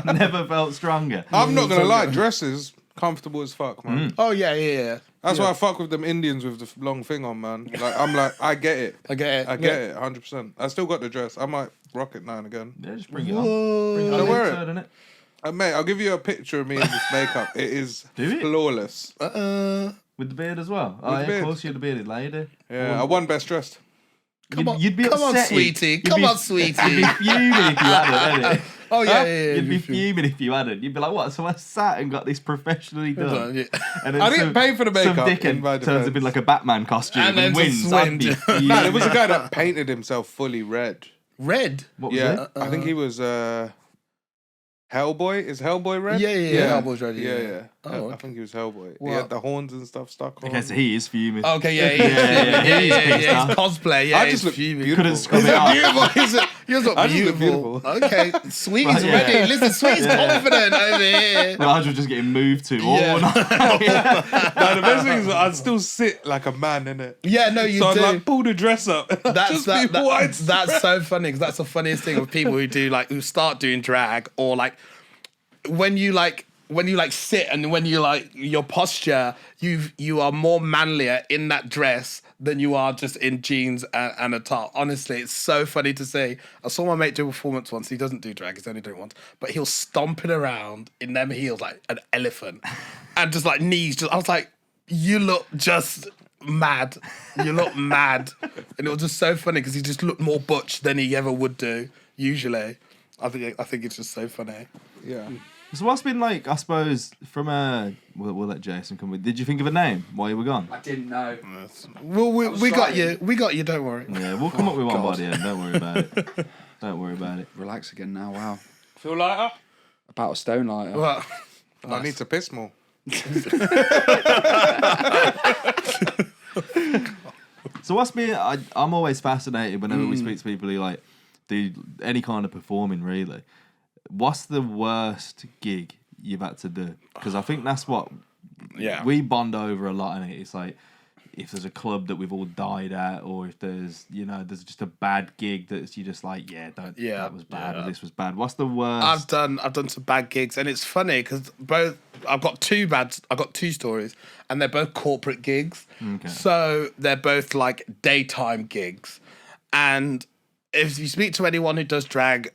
Never felt stronger. I'm not gonna lie, dresses comfortable as fuck, man. Oh yeah. That's why I fuck with them Indians with the long thing on, man. Like I'm like, I get it. I get it, 100%. I still got the dress. I might rock it now and again. Yeah, just bring it on. Bring it on. Wear it. Mate, I'll give you a picture of me in this makeup. It is flawless. With the beard as well. Of course you're the bearded lady. Yeah, I won best dressed. Come on, sweetie. Come on, sweetie. You'd be fuming if you had it. Oh yeah. You'd be fuming if you hadn't. You'd be like, what? So I sat and got this professionally done. And then I didn't pay for the makeup. Some dickhead turns up in like a Batman costume and wins. I'd be no, there was a guy that painted himself fully red. Red? What was it? I think he was Hellboy. Is Hellboy red? Yeah. Hellboy's red. Yeah. I think he was Hellboy. He had the horns and stuff stuck on. Okay, so he is fuming. Okay, yeah. He's cosplay. Yeah, I just look beautiful. Couldn't scrub it up. You look beautiful. Okay, Sweetie's ready. Listen, Sweetie's confident over here. Raj was just getting moved to all night. No, the best thing is I'd still sit like a man in it. Yeah, no, you so do. So I'd like pull the dress up. That's so funny because that's the funniest thing with people who start doing drag, or like when you sit and when you like your posture, you are more manlier in that dress than you are just in jeans and a top. Honestly, it's so funny to see. I saw my mate do a performance once. He doesn't do drag, he's only done it once. But he'll stomping around in them heels like an elephant. And just like knees. I was like, you look just mad. You look mad. And it was just so funny because he just looked more butch than he ever would do, usually. I think it's just so funny. Yeah. So what's been like, I suppose, from a... We'll let Jason come with... Did you think of a name while you were gone? I didn't know. Well, we got you. We got you, don't worry. Yeah, we'll come up with one by the end. Don't worry about it. Don't worry about it. Relax again now, wow. Feel lighter? About a stone lighter. Well, I need to piss more. So what's been... I'm always fascinated whenever we speak to people who like do any kind of performing, really. What's the worst gig you've had to do? Because I think that's what we bond over a lot in it. It's like if there's a club that we've all died at, or if there's there's just a bad gig that you're just like that was bad or this was bad. What's the worst? I've done some bad gigs, and it's funny because I've got two stories, and they're both corporate gigs. Okay. So they're both like daytime gigs, and if you speak to anyone who does drag,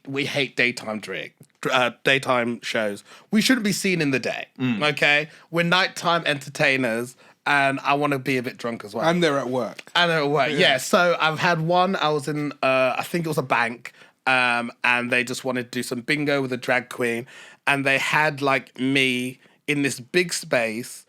we hate daytime shows. We shouldn't be seen in the day. Okay, we're nighttime entertainers, and I want to be a bit drunk as well. And they're at work. Yeah. So I've had one. I was in, I think it was a bank, and they just wanted to do some bingo with a drag queen, and they had like me in this big space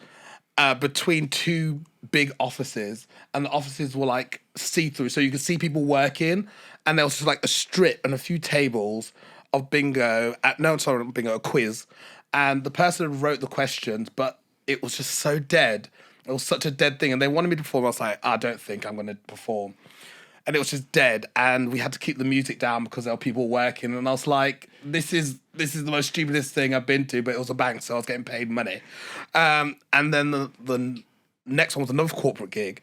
between two big offices, and the offices were like see-through, so you could see people working, and there was just like a strip and a few tables of bingo. A quiz, and the person wrote the questions, but it was just so dead. It was such a dead thing, and they wanted me to perform. I was like, I don't think I'm going to perform, and it was just dead. And we had to keep the music down because there were people working, and I was like, this is the most stupidest thing I've been to, but it was a bank, so I was getting paid money. And then the next one was another corporate gig,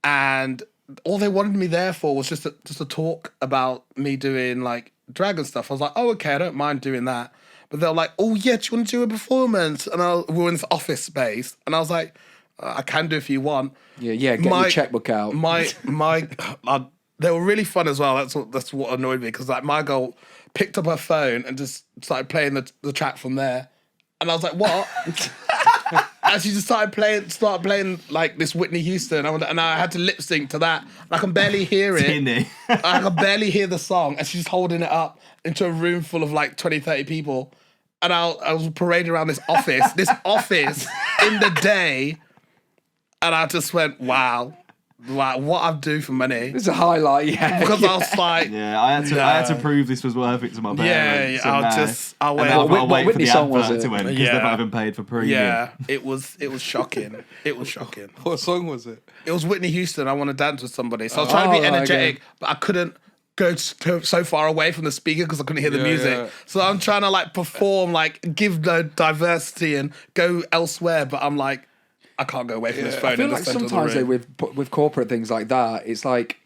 and all they wanted me there for was just to talk about me doing like drag and stuff. I was like, oh, okay, I don't mind doing that. But they were like, oh yeah, do you want to do a performance? And we were in this office space, and I was like, I can do if you want. Yeah, get your checkbook out. They were really fun as well. That's what annoyed me, because like my girl picked up her phone and just started playing the track from there, and I was like, what? And she just started playing like this Whitney Houston, and I had to lip sync to that. And I can barely hear it. I can barely hear the song, and she's holding it up into a room full of like 20, 30 people. And I was parading around this office in the day, and I just went, wow, what I do for money. It's a highlight, yeah. Because I was like, I had to prove this was worth it to my parents. I'll wait. What Whitney song was it? To end because they've not even paid for premium. Yeah, it was shocking. It was shocking. What song was it? It was Whitney Houston, I Want to Dance with Somebody. So I was trying to be energetic, but I couldn't go so far away from the speaker because I couldn't hear the music. Yeah. So I'm trying to like perform, like give the diversity and go elsewhere, but I'm like, I can't go away from this phone. I feel like sometimes with corporate things like that, it's like,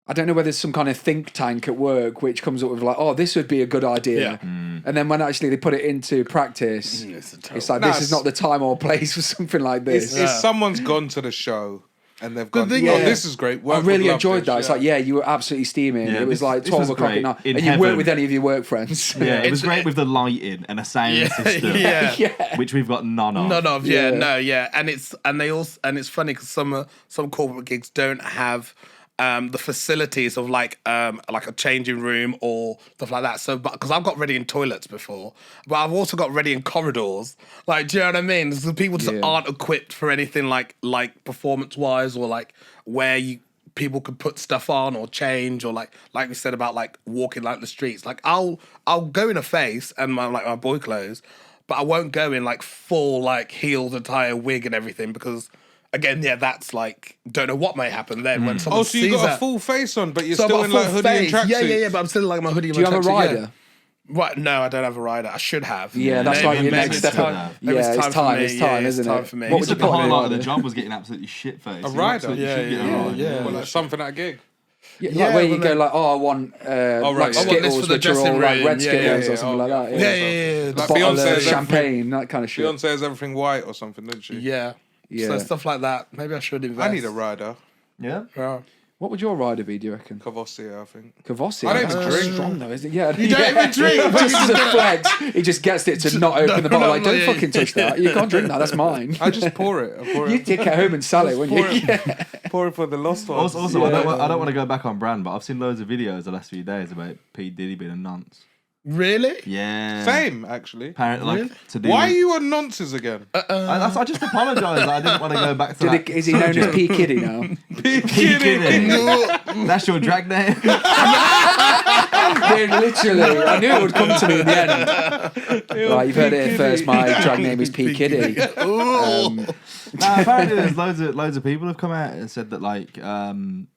I don't know whether there's some kind of think tank at work which comes up with like, oh, this would be a good idea. Yeah. And then when actually they put it into practice, it's like, this is not the time or place for something like this. If someone's gone to the show and they've gone, this is great. I really enjoyed that. It's like, you were absolutely steaming. It was like 12 o'clock at night. And you weren't with any of your work friends. Yeah, it was great with the lighting and a sound system, which we've got none of. And it's funny because some corporate gigs don't have the facilities of like a changing room or stuff like that. So, because I've got ready in toilets before, but I've also got ready in corridors. Like, do you know what I mean? So people just aren't equipped for anything like performance wise, or like where people could put stuff on or change, or like we said about like walking like the streets. Like I'll go in a face and my boy clothes, but I won't go in like full like heels, attire, wig and everything, because again, that's like, don't know what may happen then when someone sees that. So you got a full face on, but you're still in like hoodie and tracksuit. Yeah, but I'm still in like my hoodie and tracksuit. Do you have a rider? Right, no, I don't have a rider. I should have. Yeah, that's like your next step up. It's time, isn't it? For me. What was the highlight of the job was getting absolutely shit faced. A rider? Yeah. Well, like something at a gig. Like where you go like, I want like Skittles, which are all like red Skittles or something like that. Yeah. Like Beyonce's champagne, that kind of shit. Beyonce has everything white or something, didn't she? Yeah. So stuff like that. Maybe I should invest. I need a rider. Yeah? What would your rider be, do you reckon? Cavossier, I think. Cavossier? I don't even drink. Strong though, isn't it? Yeah. You don't even drink. Just as a flex, he just gets it to not open the bottle. Like, don't fucking touch that. You can't drink that. That's mine. I just pour it. You'd take it home and sell it, wouldn't you? Pour it for the lost ones. Also, I don't want to go back on brand, but I've seen loads of videos the last few days about P. Diddy being a nonce. Really? Yeah. Same, actually. Apparently, like, to do Why with- are you on nonces again? I just apologise. I didn't want to go back to that. Is he known as P. Kitty now? P. Kitty. That's your drag name. Dude, literally, I knew it would come to me in the end. Right, you've heard it here first. My drag name is P. Kitty. Apparently, there's loads of people have come out and said that like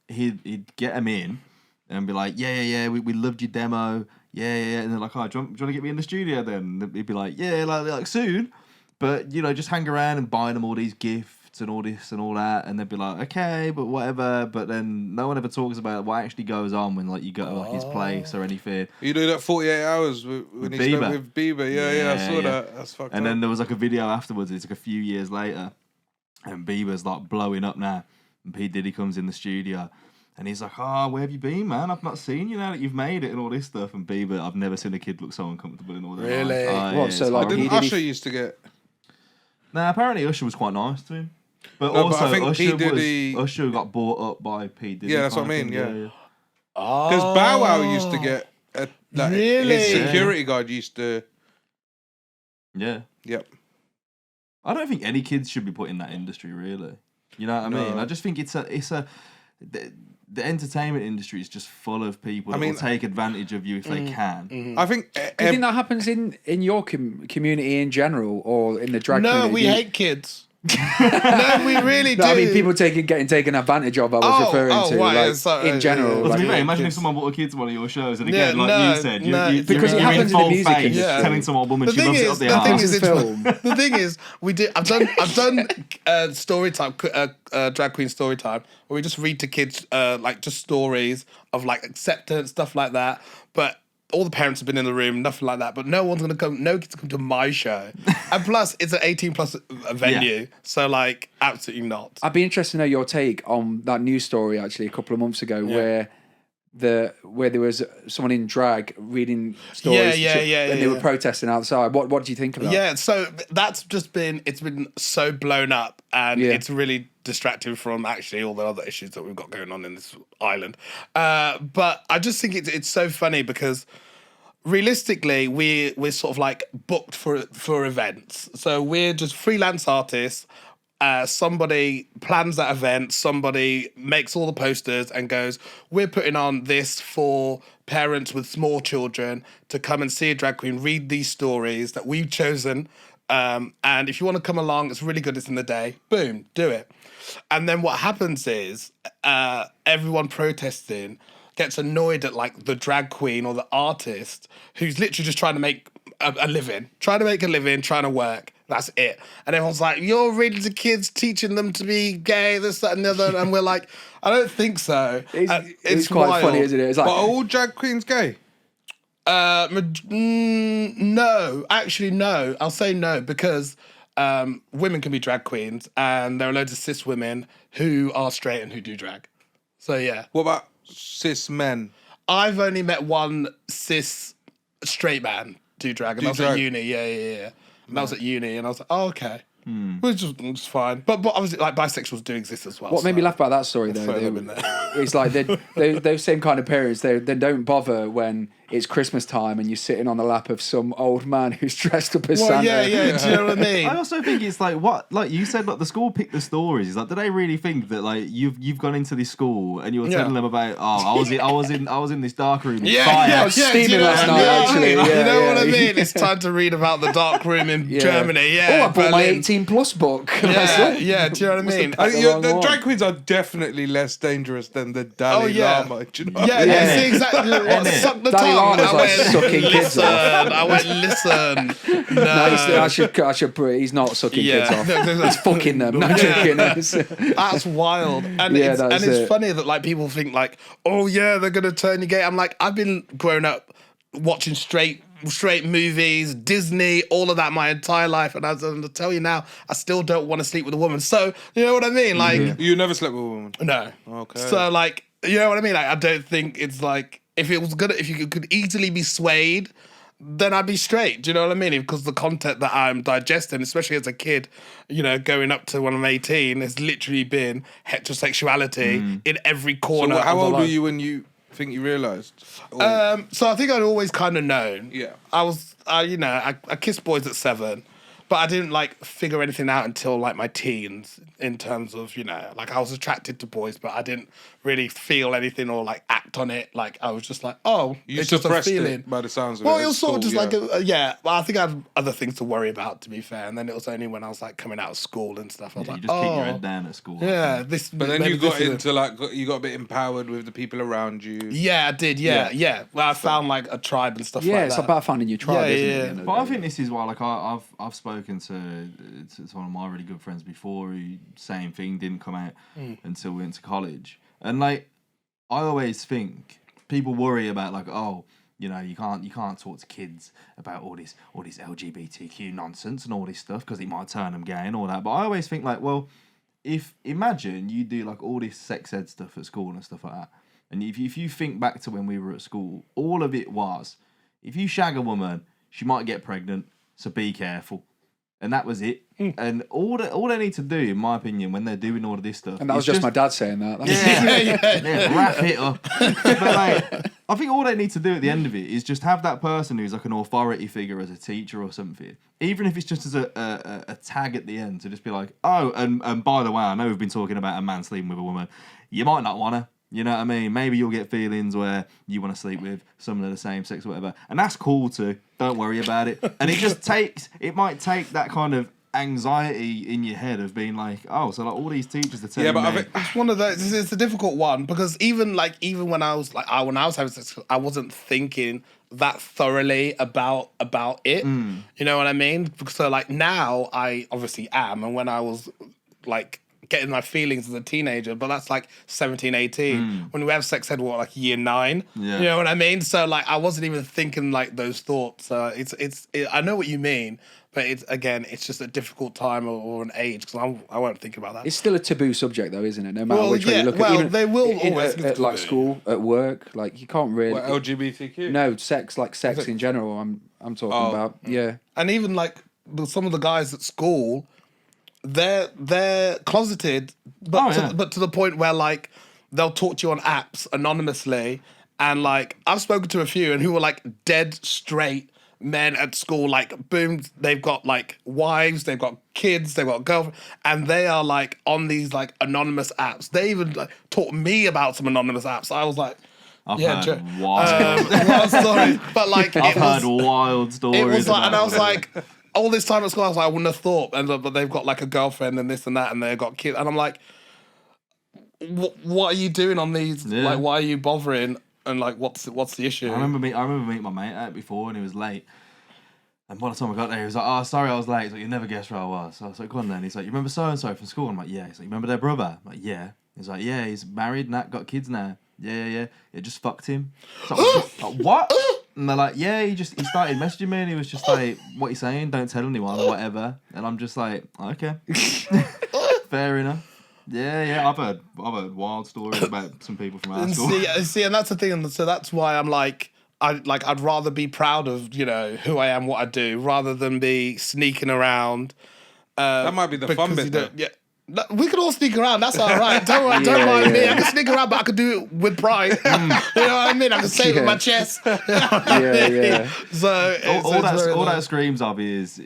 he'd get them in and be like, yeah, we loved your demo. Yeah, and they're like, oh, do you want to get me in the studio then? And he'd be like, yeah, like soon, but just hang around and buying them all these gifts and all this and all that, and they'd be like, okay, but whatever. But then no one ever talks about what actually goes on when like you go to like his place or anything. You do that 48 hours when he spent with Bieber. Yeah, I saw that. That's fucked up. And then there was like a video afterwards. It's like a few years later, and Bieber's like blowing up now, and P. Diddy comes in the studio. And he's like, oh, where have you been, man? I've not seen you now that you've made it and all this stuff. And Bieber, I've never seen a kid look so uncomfortable in all that. Really? What, so like Didn't Usher used to get... Nah, apparently Usher was quite nice to him. But No, also, but I think P. Usher got bought up by P. Diddy. Yeah, that's what I kind of mean, thing. yeah. Because Bow Wow used to get... Really? His security guard used to... Yeah. Yep. I don't think any kids should be put in that industry, really. You know what I mean? I just think the entertainment industry is just full of people that will take advantage of you if they can. I think... Do you think that happens in your community in general or in the drag community? No, we hate kids. No, we really do. I mean, people getting taken advantage of. I was referring to, right, like, so, in general. Well, like, imagine if someone brought a kid to one of your shows, and again, Yeah, like no, you said, no, because it you're happens in in the full music face industry. telling some old woman she loves it up the the thing arse. is, Film. the thing is, we did. I've done story time, drag queen story time, where we just read to kids like just stories of like acceptance, stuff like that. But all the parents have been in the room, nothing like that. But no one's gonna come. No kids come to my show, and plus it's an 18+ venue, so like absolutely not. I'd be interested to know your take on that news story actually a couple of months ago where there was someone in drag reading stories and they were protesting outside. What do you think of that? Yeah, so that's just been so blown up, and it's really distracting from actually all the other issues that we've got going on in this island. But I just think it's so funny because realistically we're sort of like booked for events. So we're just freelance artists. Somebody plans that event, somebody makes all the posters and goes, we're putting on this for parents with small children to come and see a drag queen, read these stories that we've chosen. And if you want to come along, it's really good, it's in the day. Boom, do it. And then what happens is everyone protesting gets annoyed at like the drag queen or the artist who's literally just trying to make a living, trying to work. That's it. And everyone's like, you're reading to kids, teaching them to be gay, this, that, and the other. And we're like, I don't think so. It's quite wild. funny, isn't it? It's like, But are all drag queens gay? No, actually, no. I'll say no because women can be drag queens, and there are loads of cis women who are straight and who do drag. So yeah. What about cis men? I've only met one cis straight man do drag, and that was at uni. Yeah. And that was at uni, and I was like, oh, okay. Which is fine. But obviously, like, bisexuals do exist as well. what made me laugh about that story though, it's like those same kind of parents, they don't bother when it's Christmas time and you're sitting on the lap of some old man who's dressed up as Santa. Yeah. Do you know what I mean? I also think it's like what, like you said, like the school picked the stories. It's like, do they really think that like you've gone into this school and you're telling them about I was in this dark room. I was steaming last night actually. You know what I mean? It's time to read about the dark room in Germany. Yeah. Oh, I bought my 18+ book. Yeah. Do you know what I mean? The drag queens are definitely less dangerous than the Dalai Lama. Do you know what I mean? Yeah, see exactly what suck the tongue. Lama's like sucking kids off. I went, listen. No. I should. He's not sucking kids off. He's fucking them. Not joking. That's wild. And it's funny that like people think like, oh yeah, they're gonna turn you gay. I'm like, I've been grown up watching straight movies, Disney, all of that my entire life, and as I'm to tell you now, I still don't want to sleep with a woman. So you know what I mean? Like, you never slept with a woman? No. Okay. So like, You know what I mean? Like, I don't think it's like, if you could easily be swayed, then I'd be straight. Do you know what I mean? Because the content that I'm digesting, especially as a kid, you know, going up to when I'm 18, has literally been heterosexuality in every corner. So how old were you when you think you realised? So I think I'd always kind of known. Yeah. I kissed boys at 7. But I didn't like figure anything out until like my teens, in terms of, you know, like I was attracted to boys, but I didn't really feel anything or like act on it. Like I was just like, oh, You it's just a suppressed feeling. it by the sounds of Well, it. it was sort of just School, like Well, I think I had other things to worry about, to be fair. And then it was only when I was like coming out of school and stuff, I was You like, just oh, keep your head down at school. yeah, this. But then maybe you got this is into like you got a bit empowered with the people around you. Yeah, I did. Yeah. Well, I found like a tribe and stuff like that. It's about finding your tribe, Yeah, isn't yeah. it? at the end of But the I day? think this is why, like, I've spoken to one of my really good friends before who, same thing, didn't come out until we went to college. And, like, I always think people worry about, like, oh, you know, you can't talk to kids about all this LGBTQ nonsense and all this stuff because it might turn them gay and all that. But I always think, like, well, imagine you do, like, all this sex ed stuff at school and stuff like that. And if you think back to when we were at school, all of it was, if you shag a woman, she might get pregnant, so be careful. And that was it. And all they need to do, in my opinion, when they're doing all of this stuff... And that was just my dad saying that. Yeah, wrap it up. But, like, I think all they need to do at the end of it is just have that person who's like an authority figure as a teacher or something. Even if it's just as a tag at the end, to just be like, oh, and by the way, I know we've been talking about a man sleeping with a woman. You might not want to. You know what I mean? Maybe you'll get feelings where you want to sleep with someone of the same sex or whatever. And that's cool too. Don't worry about it. And it might take that kind of anxiety in your head of being like, oh, so like all these teachers are telling me. I think It's one of those. It's a difficult one because even when I was having sex, I wasn't thinking that thoroughly about it. You know what I mean? So like now I obviously am, and when I was like getting my feelings as a teenager, but that's like 17, 18. When we have sex ed, like year 9? Yeah. You know what I mean? So like I wasn't even thinking like those thoughts. I know what you mean, but it's just a difficult time or an age because I won't think about that. It's still a taboo subject, though, isn't it? No matter which way you look at it. Even they will always at like school, at work, like you can't really. what, LGBTQ? No, sex in general. I'm talking about. Yeah. And even like some of the guys at school, they're closeted, but to the point where like they'll talk to you on apps anonymously, and like I've spoken to a few and who were like dead straight men at school, like boom, they've got like wives, they've got kids, they've got girlfriends, and they are like on these like anonymous apps. They even like taught me about some anonymous apps. I was like, I've heard wild stories, but like I've heard wild stories. It was like, and I was about like, all this time at school, I was like, I wouldn't have thought, but they've got like a girlfriend and this and that, and they've got kids, and I'm like, what are you doing on these? Yeah. Like, why are you bothering? And like, what's the issue? I remember meeting my mate out before, and he was late. And by the time I got there, he was like, "Oh, sorry, I was late." He's like, "You never guessed where I was." So I was like, "Go on then." He's like, "You remember so and so from school?" I'm like, "Yeah." He's like, "You remember their brother?" I'm like, "Yeah." He's like, "Yeah, he's married and got kids now." Yeah. It just fucked him. So like, what? And they're like, "Yeah, he started messaging me, and he was just like, what are you saying? Don't tell anyone or whatever." And I'm just like, okay, fair enough. Yeah, I've heard wild stories about some people from our And school. see, and that's the thing, and so that's why I'm like, I'd rather be proud of, you know, who I am, what I do, rather than be sneaking around. That might be the fun bit, though. Yeah. We can all sneak around. That's all right. Don't mind me. I can sneak around, but I can do it with pride. You know what I mean? I can say it with my chest. Yeah. So all that screams of is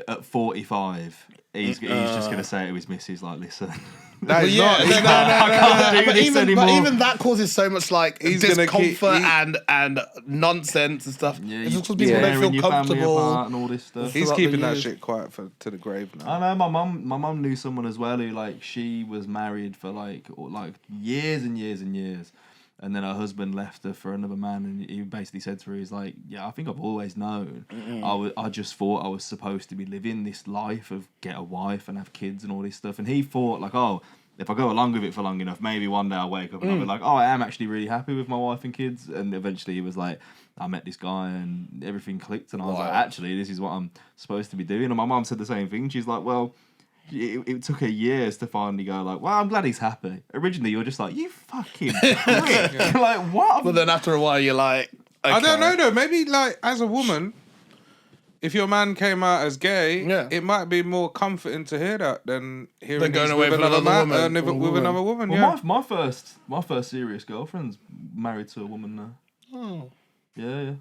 at 45. He's just gonna say to his missus like, "Listen." That is not. But even that causes so much like discomfort and nonsense and stuff. Yeah, it's just because people don't feel comfortable and all this stuff. He's throughout keeping the that years. shit quiet to the grave now. I know my mum knew someone as well who like she was married for like years and years and years, and then her husband left her for another man, and he basically said to her, he's like, "Yeah, I think I've always known. I just thought I was supposed to be living this life of get a wife and have kids and all this stuff." And he thought like, oh, if I go along with it for long enough, maybe one day I'll wake up and I'll be like, oh, I am actually really happy with my wife and kids. And eventually he was like, I met this guy and everything clicked, and I was like, actually, this is what I'm supposed to be doing. And my mum said the same thing. She's like, well, it took her years to finally go like, well, I'm glad he's happy. Originally, you're just like, you fucking prick. Like, what? But then after a while, you're like, okay. I don't know though. Maybe like as a woman, if your man came out as gay, it might be more comforting to hear that than hearing going he's away with with another another man, woman. with another woman. Well, Yeah. my first serious girlfriend's married to a woman now. Oh. Yeah.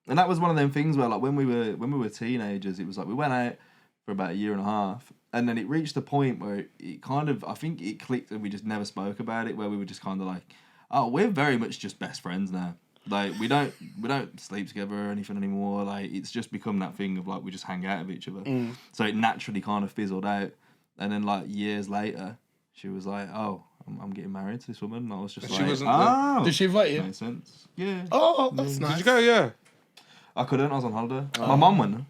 And that was one of them things where like when we were teenagers, it was like we went out for about a year and a half, and then it reached a point where it kind of, I think it clicked, and we just never spoke about it. Where we were just kind of like, oh, we're very much just best friends now. Like we don't sleep together or anything anymore. Like it's just become that thing of like we just hang out with each other. So it naturally kind of fizzled out. And then like years later, she was like, "Oh, I'm getting married to this woman." And I was just She like, wasn't "Oh, Did she invite you? makes sense." Yeah. Oh, that's nice. Did you go? Yeah. I couldn't. I was on holiday. My mum went.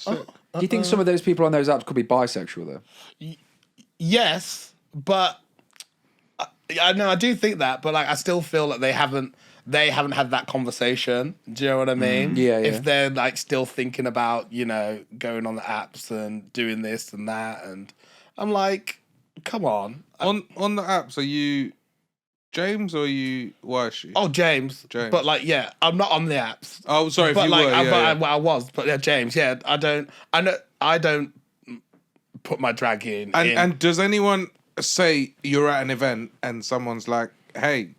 Do you think some of those people on those apps could be bisexual though? Yes, but I do think that, but like I still feel that they haven't had that conversation. Do you know what I mean? Yeah. If they're like still thinking about, going on the apps and doing this and that, and I'm like, come on. On the apps, are you James or are you Yshee? Oh, James. But like, yeah, I'm not on the apps. Oh, sorry, if But you like, were. I was. But yeah, James. Yeah, I don't put my drag in. And does anyone say you're at an event and someone's like, "Hey,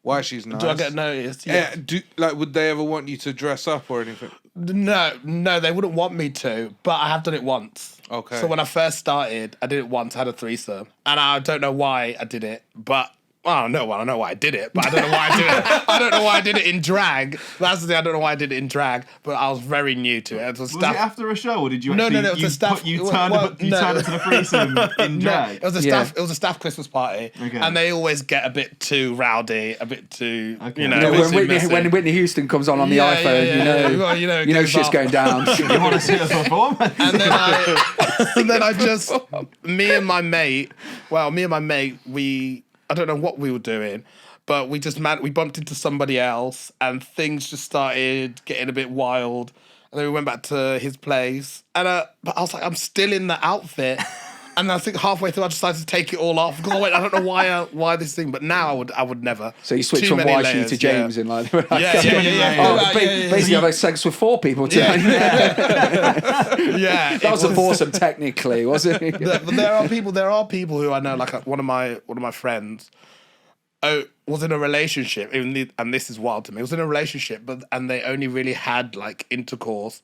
why she's nice?" Do I get noticed? Yeah. Would they ever want you to dress up or anything? No, they wouldn't want me to, but I have done it once. Okay. So when I first started, I did it once, I had a threesome. And I don't know why I did it, but I know why I did it, but I don't know why I did it. I don't know why I did it in drag. That's the thing, I don't know why I did it in drag, but I was very new to it. Was it after a show, or did you No, actually... it was a staff... You turned up to the threesome in drag? No, it was a staff Christmas party, Okay. and they always get a bit too rowdy, a bit too, Okay. When Whitney Houston comes on the iPhone, you know shit's going down. You want to see a performance? And then I just, me and my mate, I don't know what we were doing, but we bumped into somebody else, and things just started getting a bit wild. And then we went back to his place, and but I was like, I'm still in the outfit. And I think halfway through, I decided to take it all off because I don't know why this thing. But now I would never. So you switch from Yshee to James in like. Yeah. Basically, I've had sex with 4 people tonight. Yeah, that was a foursome technically, wasn't it? But there are people who I know. Like one of my friends, was in a relationship, and this is wild to me. Was in a relationship, and they only really had like intercourse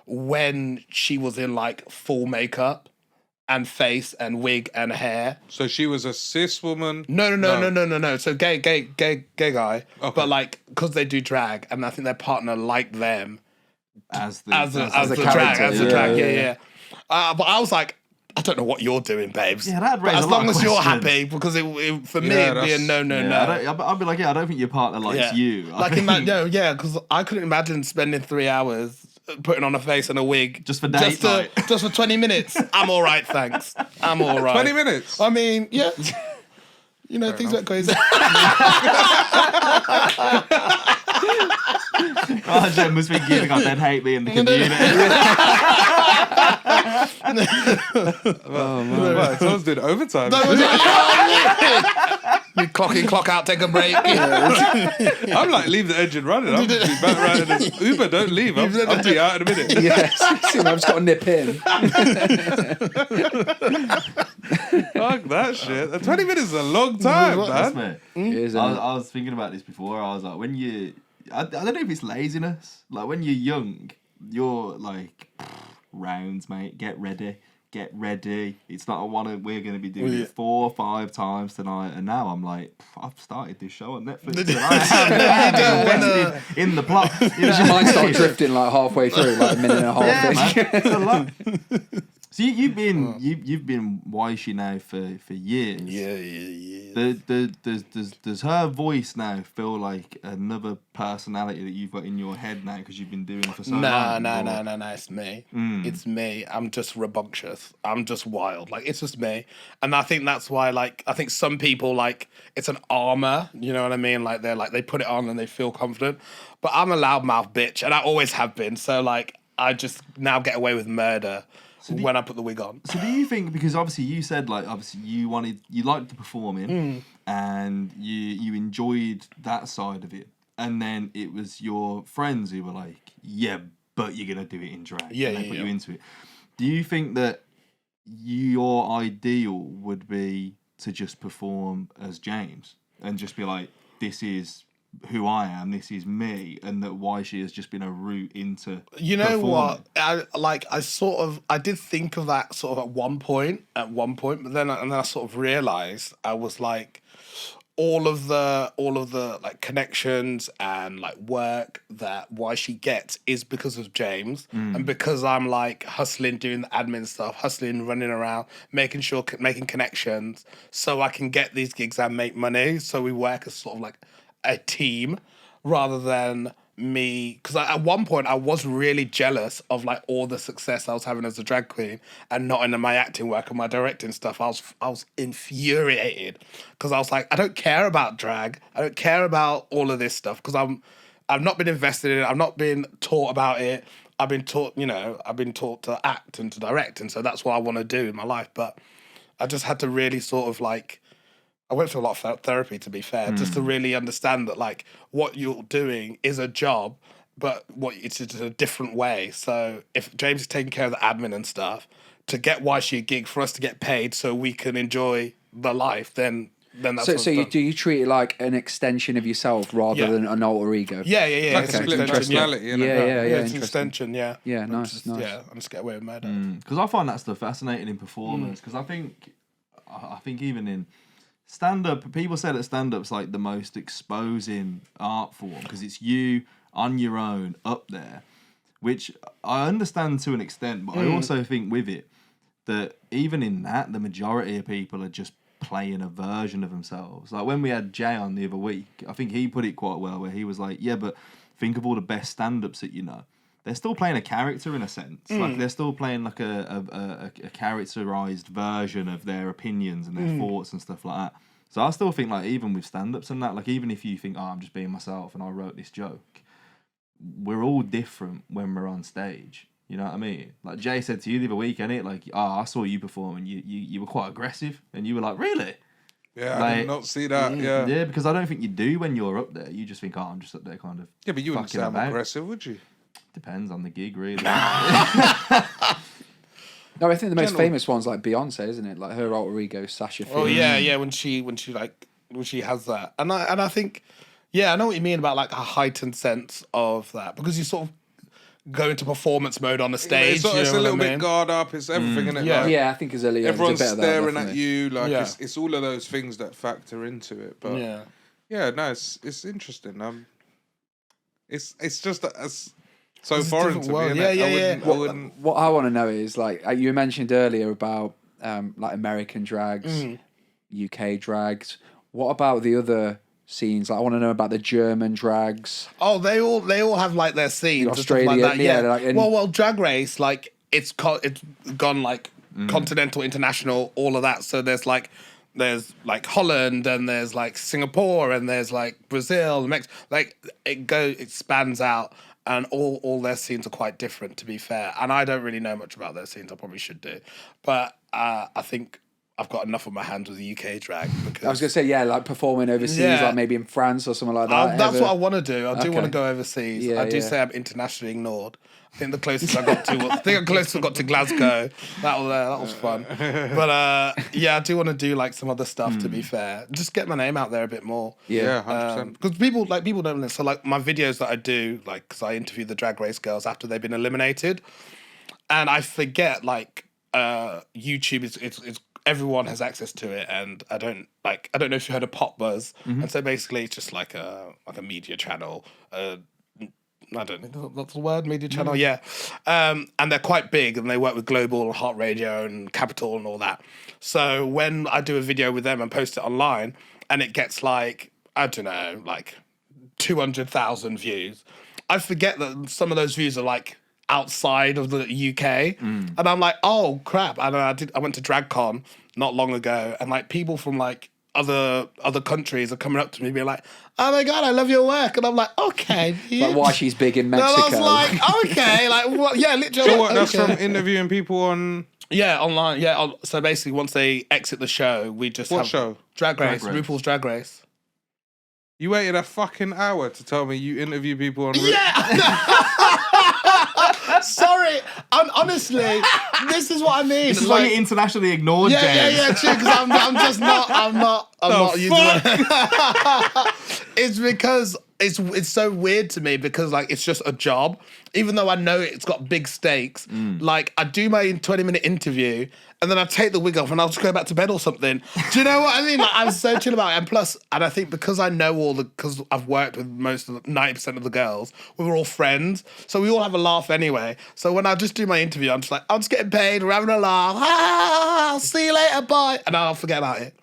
when she was in like full makeup and face and wig and hair. So she was a cis woman? No. So gay guy. Okay. But like, because they do drag, and I think their partner liked them as the drag. Yeah. But I was like, I don't know what you're doing, babes. Yeah, that'd raise but as a lot long of as you're questions. happy, because for me it'd be a no. I'd be like, I don't think your partner likes you. Because I couldn't imagine spending 3 hours putting on a face and a wig just for date night. Just for 20 minutes. I'm all right, thanks. I'm all right. 20 minutes? I mean, yeah. Things went crazy. Jen must be giving up, they'd hate me in the community. Oh, man. Right, someone's doing overtime. You clock in, clock out, take a break. I'm like, leave the engine running. I'm just be back right in this Uber, don't leave. I'll be out in a minute. Yes, I've just got to nip in. Fuck that shit. 20 minutes is a long time, man. I was thinking about this before. I was like, when you... I don't know if it's laziness. Like, when you're young, you're like, rounds, mate. Get ready. It's not we're going to be doing it 4 or 5 times tonight. And now I'm like, I've started this show on Netflix. And I am invested in the plot. Does your mind start drifting like halfway through, like a minute and a half? Yeah, man. It's a lot. So you've been Yshee now for years. Yeah. Does her voice now feel like another personality that you've got in your head now because you've been doing it for so long? No. It's me. It's me. I'm just rambunctious. I'm just wild. Like, it's just me. And I think that's why, like, I think some people, like, it's an armor. You know what I mean? Like, they put it on and they feel confident. But I'm a loudmouth bitch, and I always have been. So, like, I just now get away with murder when I put the wig on. So do you think, because obviously you said like obviously you liked the performing and you enjoyed that side of it, and then it was your friends who were like, yeah, but you're gonna do it in drag, and they put you into it. Do you think that your ideal would be to just perform as James and just be like, this is who I am, this is me, and that Yshee has just been a route into what I did think of that sort of at one point, but then I sort of realized I was like, all of the like connections and like work that Yshee gets is because of James, and because I'm like hustling, doing the admin stuff, running around, making connections so I can get these gigs and make money. So we work as sort of like a team rather than me, because at one point I was really jealous of like all the success I was having as a drag queen and not in my acting work and my directing stuff. I was infuriated because I was like, I don't care about drag, I don't care about all of this stuff, because I've not been invested in it, I've not been taught about it. I've been taught to act and to direct, and so that's what I want to do in my life. But I just had to really sort of like, I went through a lot of therapy, to be fair, just to really understand that like what you're doing is a job, but it's a different way. So if James is taking care of the admin and stuff, to get Yshee a gig for us to get paid so we can enjoy the life, then that's so do you treat it like an extension of yourself rather than an alter ego? Yeah. Like a split personality, yeah, it's an extension, yeah. Yeah, nice. Yeah, I just get away with murder. Because I find that stuff fascinating in performance, because I think even in stand-up, people say that stand-up's like the most exposing art form because it's you on your own up there, which I understand to an extent, but I also think with it that even in that, the majority of people are just playing a version of themselves. Like when we had Jay on the other week, I think he put it quite well, where he was like, yeah, but think of all the best stand-ups that you know. They're still playing a character in a sense. Like they're still playing like a characterized version of their opinions and their thoughts and stuff like that. So I still think like even with stand-ups and that, like even if you think, oh, I'm just being myself and I wrote this joke, we're all different when we're on stage. You know what I mean? Like Jay said to you the other week, innit? Like, I saw you perform and you were quite aggressive and you were like, really? Yeah, like, I did not see that. Yeah, because I don't think you do when you're up there. You just think, oh, I'm just up there kind of. Yeah, but you wouldn't sound aggressive, would you? Depends on the gig, really. No, I think the most famous one's like Beyonce, isn't it? Like her alter ego, Sasha Fierce. Oh yeah, when she has that, and I think, yeah, I know what you mean about like a heightened sense of that, because you sort of go into performance mode on the stage. It's a little bit guard up. It's everything in it. Yeah, like, yeah, I think everyone's it's staring at you. Like it's all of those things that factor into it. But no, it's interesting. It's just that it's so foreign to me. Yeah. What I want to know is like you mentioned earlier about like American drags, UK drags. What about the other scenes? Like, I want to know about the German drags. Oh, they all have like their scenes. Australia, and stuff like that. like, well, Drag Race, like it's gone like continental, international, all of that. So there's like Holland, and there's like Singapore, and there's like Brazil, Mexico. Like it spans out, and all their scenes are quite different, to be fair. And I don't really know much about their scenes. I probably should do, but I think I've got enough on my hands with the UK drag. Because I was gonna say, like performing overseas, like maybe in France or something like that. That's what I want to do. I do want to go overseas. I do say I'm internationally ignored. I think the closest I got to Glasgow. That was fun. But I do want to do like some other stuff. To be fair, just get my name out there a bit more. Yeah, 100%. Because people don't know. So like my videos that I do, like because I interview the Drag Race girls after they've been eliminated, and I forget like YouTube is everyone has access to it, and I don't know if you heard of Pop Buzz, and so basically it's just like a media channel. I don't know that's the word, media channel, yeah. And they're quite big, and they work with Global, Heart Radio, and Capital, and all that. So when I do a video with them and post it online, and it gets like, I don't know, like 200,000 views, I forget that some of those views are like outside of the UK, and I'm like, oh crap! And I went to DragCon not long ago, and like people from like other countries are coming up to me being like, "Oh my God, I love your work," and I'm like, "Okay." Like why she's big in Mexico. And I was like, "Okay, like what?" Yeah, literally. So what? That's from interviewing people on. Yeah, online. Yeah, so basically, once they exit the show, we just What have show? Drag Race, RuPaul's Drag Race. You waited a fucking hour to tell me you interview people on. Sorry, honestly, this is what I mean. This is why you internationally ignored James. Yeah, true. Because I'm just not. I'm not using it. It's because it's so weird to me because like it's just a job. Even though I know it's got big stakes, like I do my 20-minute interview and then I take the wig off and I'll just go back to bed or something. Do you know what I mean? Like I'm so chill about it. And plus, and I think because I know because I've worked with most of 90% of the girls, we were all friends, so we all have a laugh anyway. So when I just do my interview, I'm just like, I'm just getting paid, we're having a laugh. I'll see you later, bye, and I'll forget about it.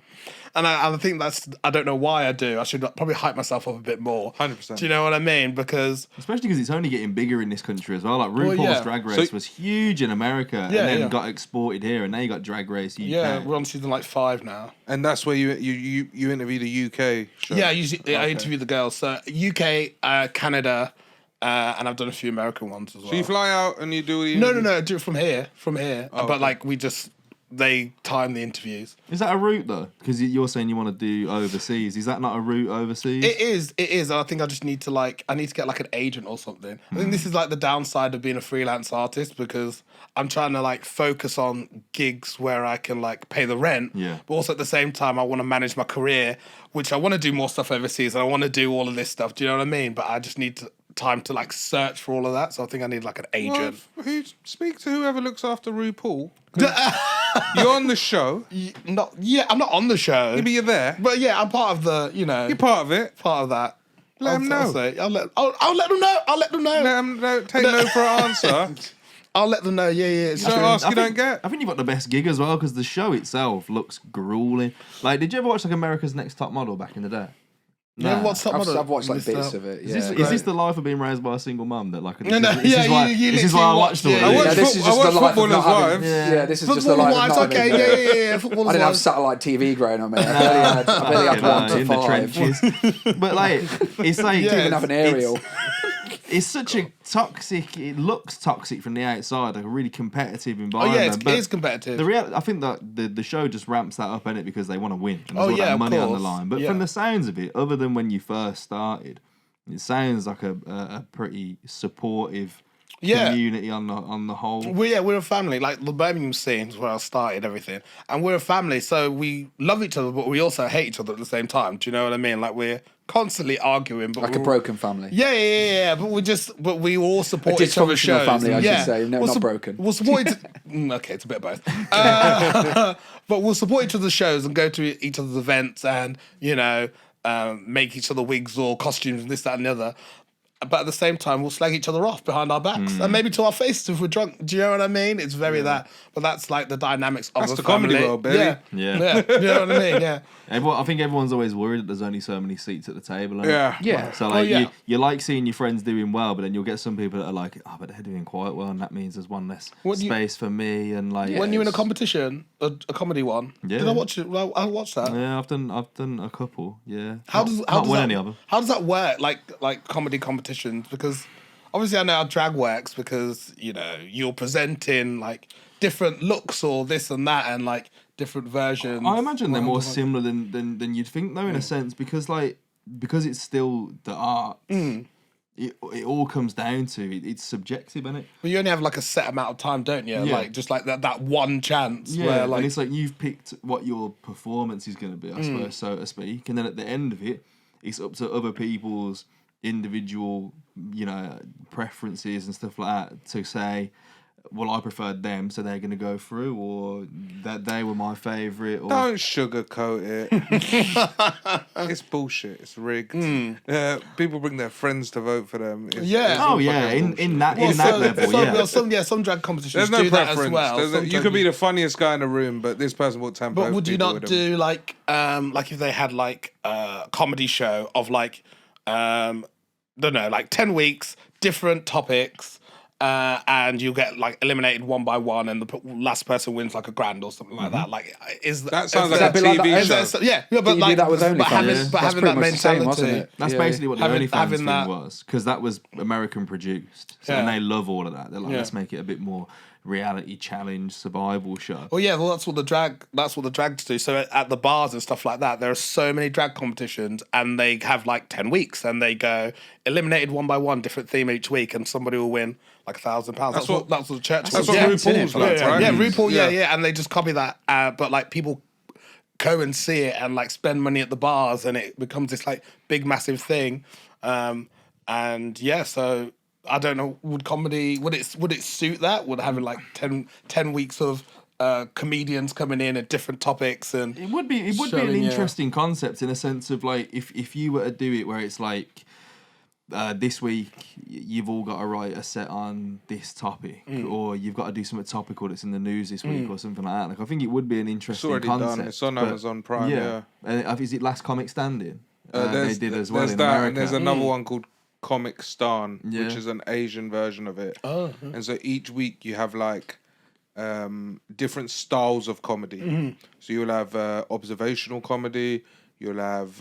And I think I don't know why I do. I should probably hype myself up a bit more. 100%. Do you know what I mean? Because... Especially because it's only getting bigger in this country as well. Like RuPaul's Drag Race was huge in America and then got exported here and now you got Drag Race UK. Yeah, we're on season like 5 now. And that's where you interview the UK show? Yeah, I interview the girls. So UK, Canada... and I've done a few American ones as well. So you fly out and you do... No, I do it from here. Oh, but like they time the interviews. Is that a route though? Because you're saying you want to do overseas. Is that not a route overseas? It is. I think I just need to get like an agent or something. I think this is like the downside of being a freelance artist because I'm trying to like focus on gigs where I can like pay the rent. Yeah. But also at the same time, I want to manage my career, which I want to do more stuff overseas. And I want to do all of this stuff. Do you know what I mean? But I just need time to like search for all of that. So I think I need like an agent. Well, speak to whoever looks after RuPaul. You're on the show. I'm not on the show. Maybe you're there. But yeah, I'm part of the, You're part of it. part of that. Let them know. I'll let them know. I'll let them know. Let them know. Take no for an answer. I'll let them know. Yeah. You don't ask, you don't get. I think you've got the best gig as well because the show itself looks grueling. Like, did you ever watch like America's Next Top Model back in the day? No, what's Top Model? I've watched like bits of it. Yeah. Is this the life of being raised by a single mum? That like This is why I watched all of it. This is just the life of Footballer's Wives. Yeah, this is just the life of not having. Yeah. I didn't have satellite TV growing up, mate. I barely had 1 to 5. In the trenches. But like, it's like Didn't even have an aerial. It's such a toxic. It looks toxic from the outside, like a really competitive Oh environment. yeah, it is competitive. I think that the show just ramps that up in it because they want to win. And there's all yeah, that of money on the course. line. But from the sounds of it, other than when you first started, it sounds like a pretty supportive community on the whole. We're a family. Like the Birmingham scene is where I started everything, and we're a family. So we love each other, but we also hate each other at the same time. Do you know what I mean? Like we're constantly arguing, but Like a broken family. Yeah. But we all support each other's shows. Family, I should say. No, not broken. We'll support okay, it's a bit of both. But we'll support each other's shows and go to each other's events and make each other wigs or costumes and this, that, and the other. But at the same time, we'll slag each other off behind our backs and maybe to our faces if we're drunk. Do you know what I mean? It's very that. But that's like the dynamics of the family. comedy world, baby. Yeah. Do you know what I mean? Yeah. I think everyone's always worried that there's only so many seats at the table. Yeah. So like you like seeing your friends doing well, but then you'll get some people that are like, but they're doing quite well, and that means there's one less space for me. And like when you're in a competition, a comedy one, did I watch it? Well, I watched that. Yeah, I've done a couple. Yeah. How does any of them. How does that work? Like comedy competitions, because obviously I know how drag works because you're presenting like different looks or this and that and like different versions. I imagine they're more similar than you'd think though in a sense because it's still the art. It all comes down to it's subjective, isn't it? But you only have like a set amount of time, don't you? Yeah. Like just like that one chance. Yeah, where, like, and it's like you've picked what your performance is going to be, I suppose, so to speak, and then at the end of it, it's up to other people's individual, preferences and stuff like that to say, well, I preferred them, so they're going to go through, or that they were my favourite. Or... Don't sugarcoat it. It's bullshit. It's rigged. People bring their friends to vote for them. In that level, some drag competitions there's no do preference. that as well. You could be the funniest guy in the room, but this person will tempo. But would you not do like if they had like a comedy show of like, don't know, like 10 weeks, different topics. and you get like eliminated one by one, and the last person wins like $1,000 or something like that. Like, that sounds like a TV show? Yeah, but like that with having that mentality. That's basically what the OnlyFans thing was, because that was American produced, and they love all of that. They're like, let's make it a bit more reality challenge survival show. Well, yeah, well, that's what the drags do. So at the bars and stuff like that, there are so many drag competitions, and they have like 10 weeks, and they go eliminated one by one, different theme each week, and somebody will win like £1,000. That's what the church. That's what RuPaul's like, right? Yeah, RuPaul. Yeah, and they just copy that, but like people go and see it and like spend money at the bars, and it becomes this like big massive thing, and yeah, so. I don't know. Would it suit that? Would having like 10 weeks of comedians coming in at different topics, and it would be an interesting concept in a sense of like if you were to do it where it's like this week you've all got to write a set on this topic, or you've got to do something topical that's in the news this week or something like that. Like I think it would be an interesting concept. Done. It's on Amazon Prime. Yeah. Is it Last Comic Standing? They did as well in that, America. And there's another one called Comic Stan, which is an Asian version of it. And so each week you have like different styles of comedy. So you'll have observational comedy, you'll have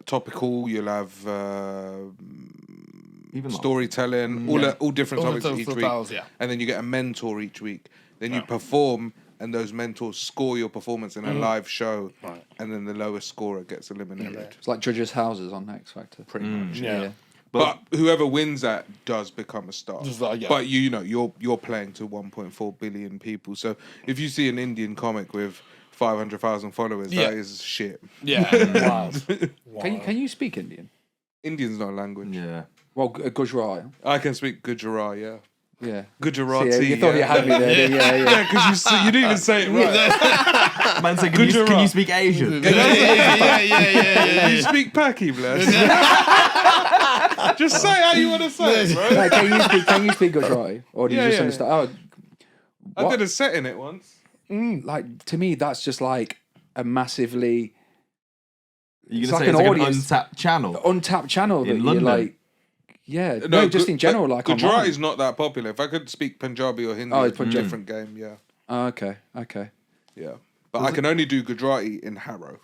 topical, you'll have even storytelling, all different topics each week. And then you get a mentor each week. Then you perform, and those mentors score your performance in a live show, and then the lowest scorer gets eliminated. It's like Judges' Houses on X Factor. Pretty much, yeah. But whoever wins that does become a star. But you're playing to 1.4 billion people. So if you see an Indian comic with 500,000 followers, that is shit. Yeah, wild. Can you speak Indian? Indian's not a language. Yeah. Well, Gujarati. I can speak Gujarati, yeah. Yeah. Gujarati. See, you thought you had me there. Yeah, because you didn't even say it right. Man said, can you speak Asian? Yeah. You speak Paki, bless. Just say how you want to say it, bro. Like, can you speak Gujarati? Or do you just understand? I did a set in it once. Like, to me, that's just like a massively... You're going to say it's like an untapped channel? Untapped channel in that London. You're like... Yeah, no, just in general, like Gujarati is not that popular. If I could speak Punjabi or Hindi, it's a different game. Yeah. Oh, okay. Yeah, but I can only do Gujarati in Harrow.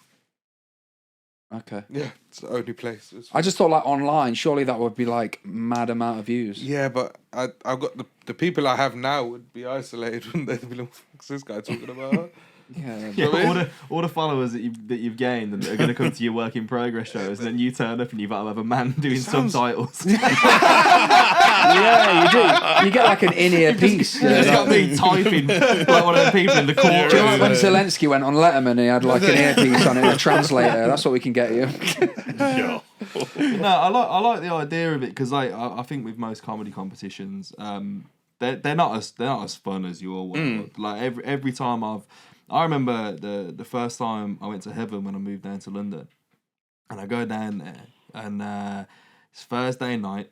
Okay. Yeah, it's the only place. I just thought like online, surely that would be like mad amount of views. Yeah, but I've got the people I have now would be isolated when they'd be like, what's this guy talking about? All the followers that you've gained and are going to come to your work in progress shows, and then you turn up and you've got to have a man doing subtitles. Yeah, you do. You get like an in-ear piece. It's got me typing like one of the people in the courtroom. Do you know like when Zelensky went on Letterman, he had like an earpiece on it, a translator. That's what we can get you. No, I like the idea of it because like I think with most comedy competitions, they're not as fun as your one. Like every time I remember the first time I went to Heaven when I moved down to London, and I go down there, and it's Thursday night.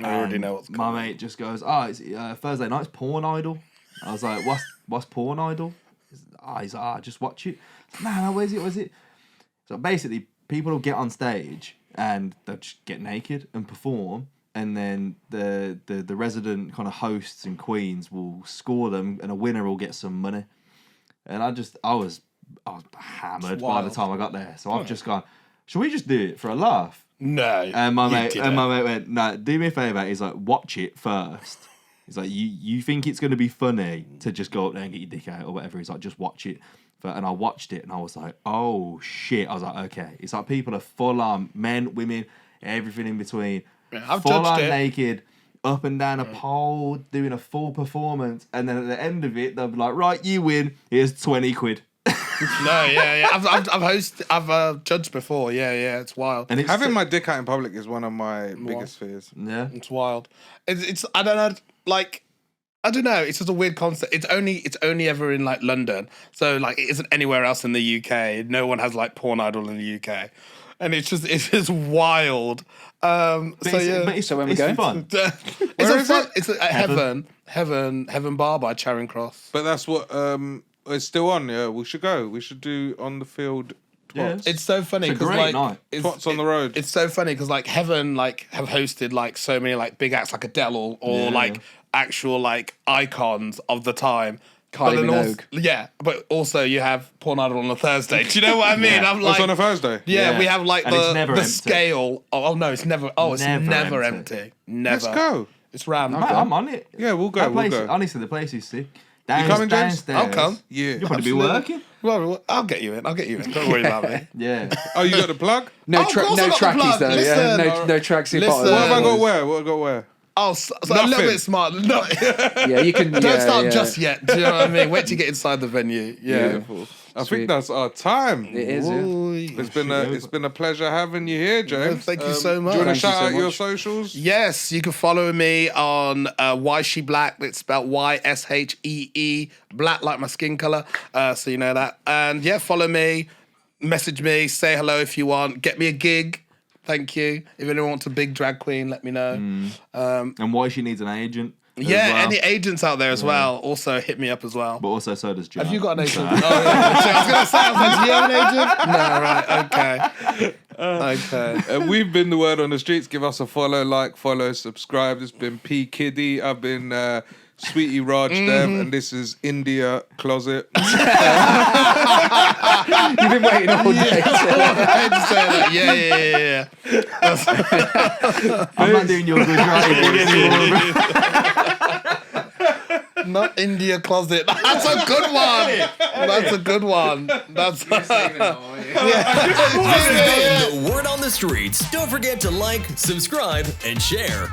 I already know what's coming. My mate just goes, it's Thursday night, it's Porn Idol. I was like, what's Porn Idol? He's like, just watch it. No, where's it? So basically, people will get on stage and they'll just get naked and perform, and then the resident kind of hosts and queens will score them, and a winner will get some money. And I was hammered by the time I got there. So I've just gone, should we just do it for a laugh? No. And my mate went, no, do me a favour. He's like, watch it first. He's like, you think it's going to be funny to just go up there and get your dick out or whatever. He's like, just watch it. And I watched it and I was like, oh shit. I was like, okay. It's like people are full on, men, women, everything in between. Yeah, full on naked, up and down a pole, doing a full performance. And then at the end of it, they'll be like, right, you win. Here's 20 quid. No, yeah. I've judged before. Yeah, it's wild. And having my dick out in public is one of my biggest fears. Yeah, it's wild. It's I don't know. Like, I don't know. It's just a weird concept. It's only ever in like London. So like, it isn't anywhere else in the UK. No one has like Porn Idol in the UK, and it's just wild. So when we go, fun. It's at Heaven Bar by Charing Cross. But that's what. It's still on, yeah. We should go. We should do on the field Yeah, It's so funny it's a because great like night. TWOTS on the road. It's so funny because like Heaven like have hosted like so many like big acts like Adele or like actual like icons of the time. Kylie Minogue. But also you have Porn Idol on a Thursday. Do you know what I mean? I'm like, It's on a Thursday. yeah, we have like And it's never the empty. scale. Oh no, it's never. Oh, it's never empty. empty. Never. Let's go. It's rammed. I'm on it. Yeah, we'll go. That We'll place, go. honestly, the place is sick. You coming, James? Downstairs. I'll come. Yeah. You'll probably be Absolutely. working. Well, I'll get you in. Don't worry about me. Yeah. Oh, you got the plug? No, Oh, of course I no got the trackies plug. though. Listen. No tracks in Listen. bottom. What have I got to wear? What have I got to wear? Oh, so a little Nothing. bit smart. No, Yeah, you can. don't start just yet. Do you know what I mean? Wait till you get inside the venue. Yeah. Beautiful. I Sweet. think that's our time. It is. Yeah. It's been a pleasure having you here, James. thank you so much. Do you want Thank to you shout so out your much. socials? Yes, you can follow me on Yshee Black. It's spelled YSHEE Black, like my skin color. So you know that. And yeah, follow me, message me, say hello if you want. Get me a gig. Thank you. If anyone wants a big drag queen, let me know. And why she needs an agent. as Yeah, well. any agents out there as well, also hit me up as well. But also, so does Joe. Have you got an agent? Oh, yeah. I was going to say, do you have an agent? No, right, okay. We've been The Word on the Streets. Give us a follow, follow, subscribe. It's been P. Kiddy. I've been Sweetie Raj Dev, and this is India Closet. You've been waiting all day. Yeah. I'm not doing your good writing anymore. Not India Closet. That's a good one. That's a good one. That's The word on the streets. Don't forget to like, subscribe, and share.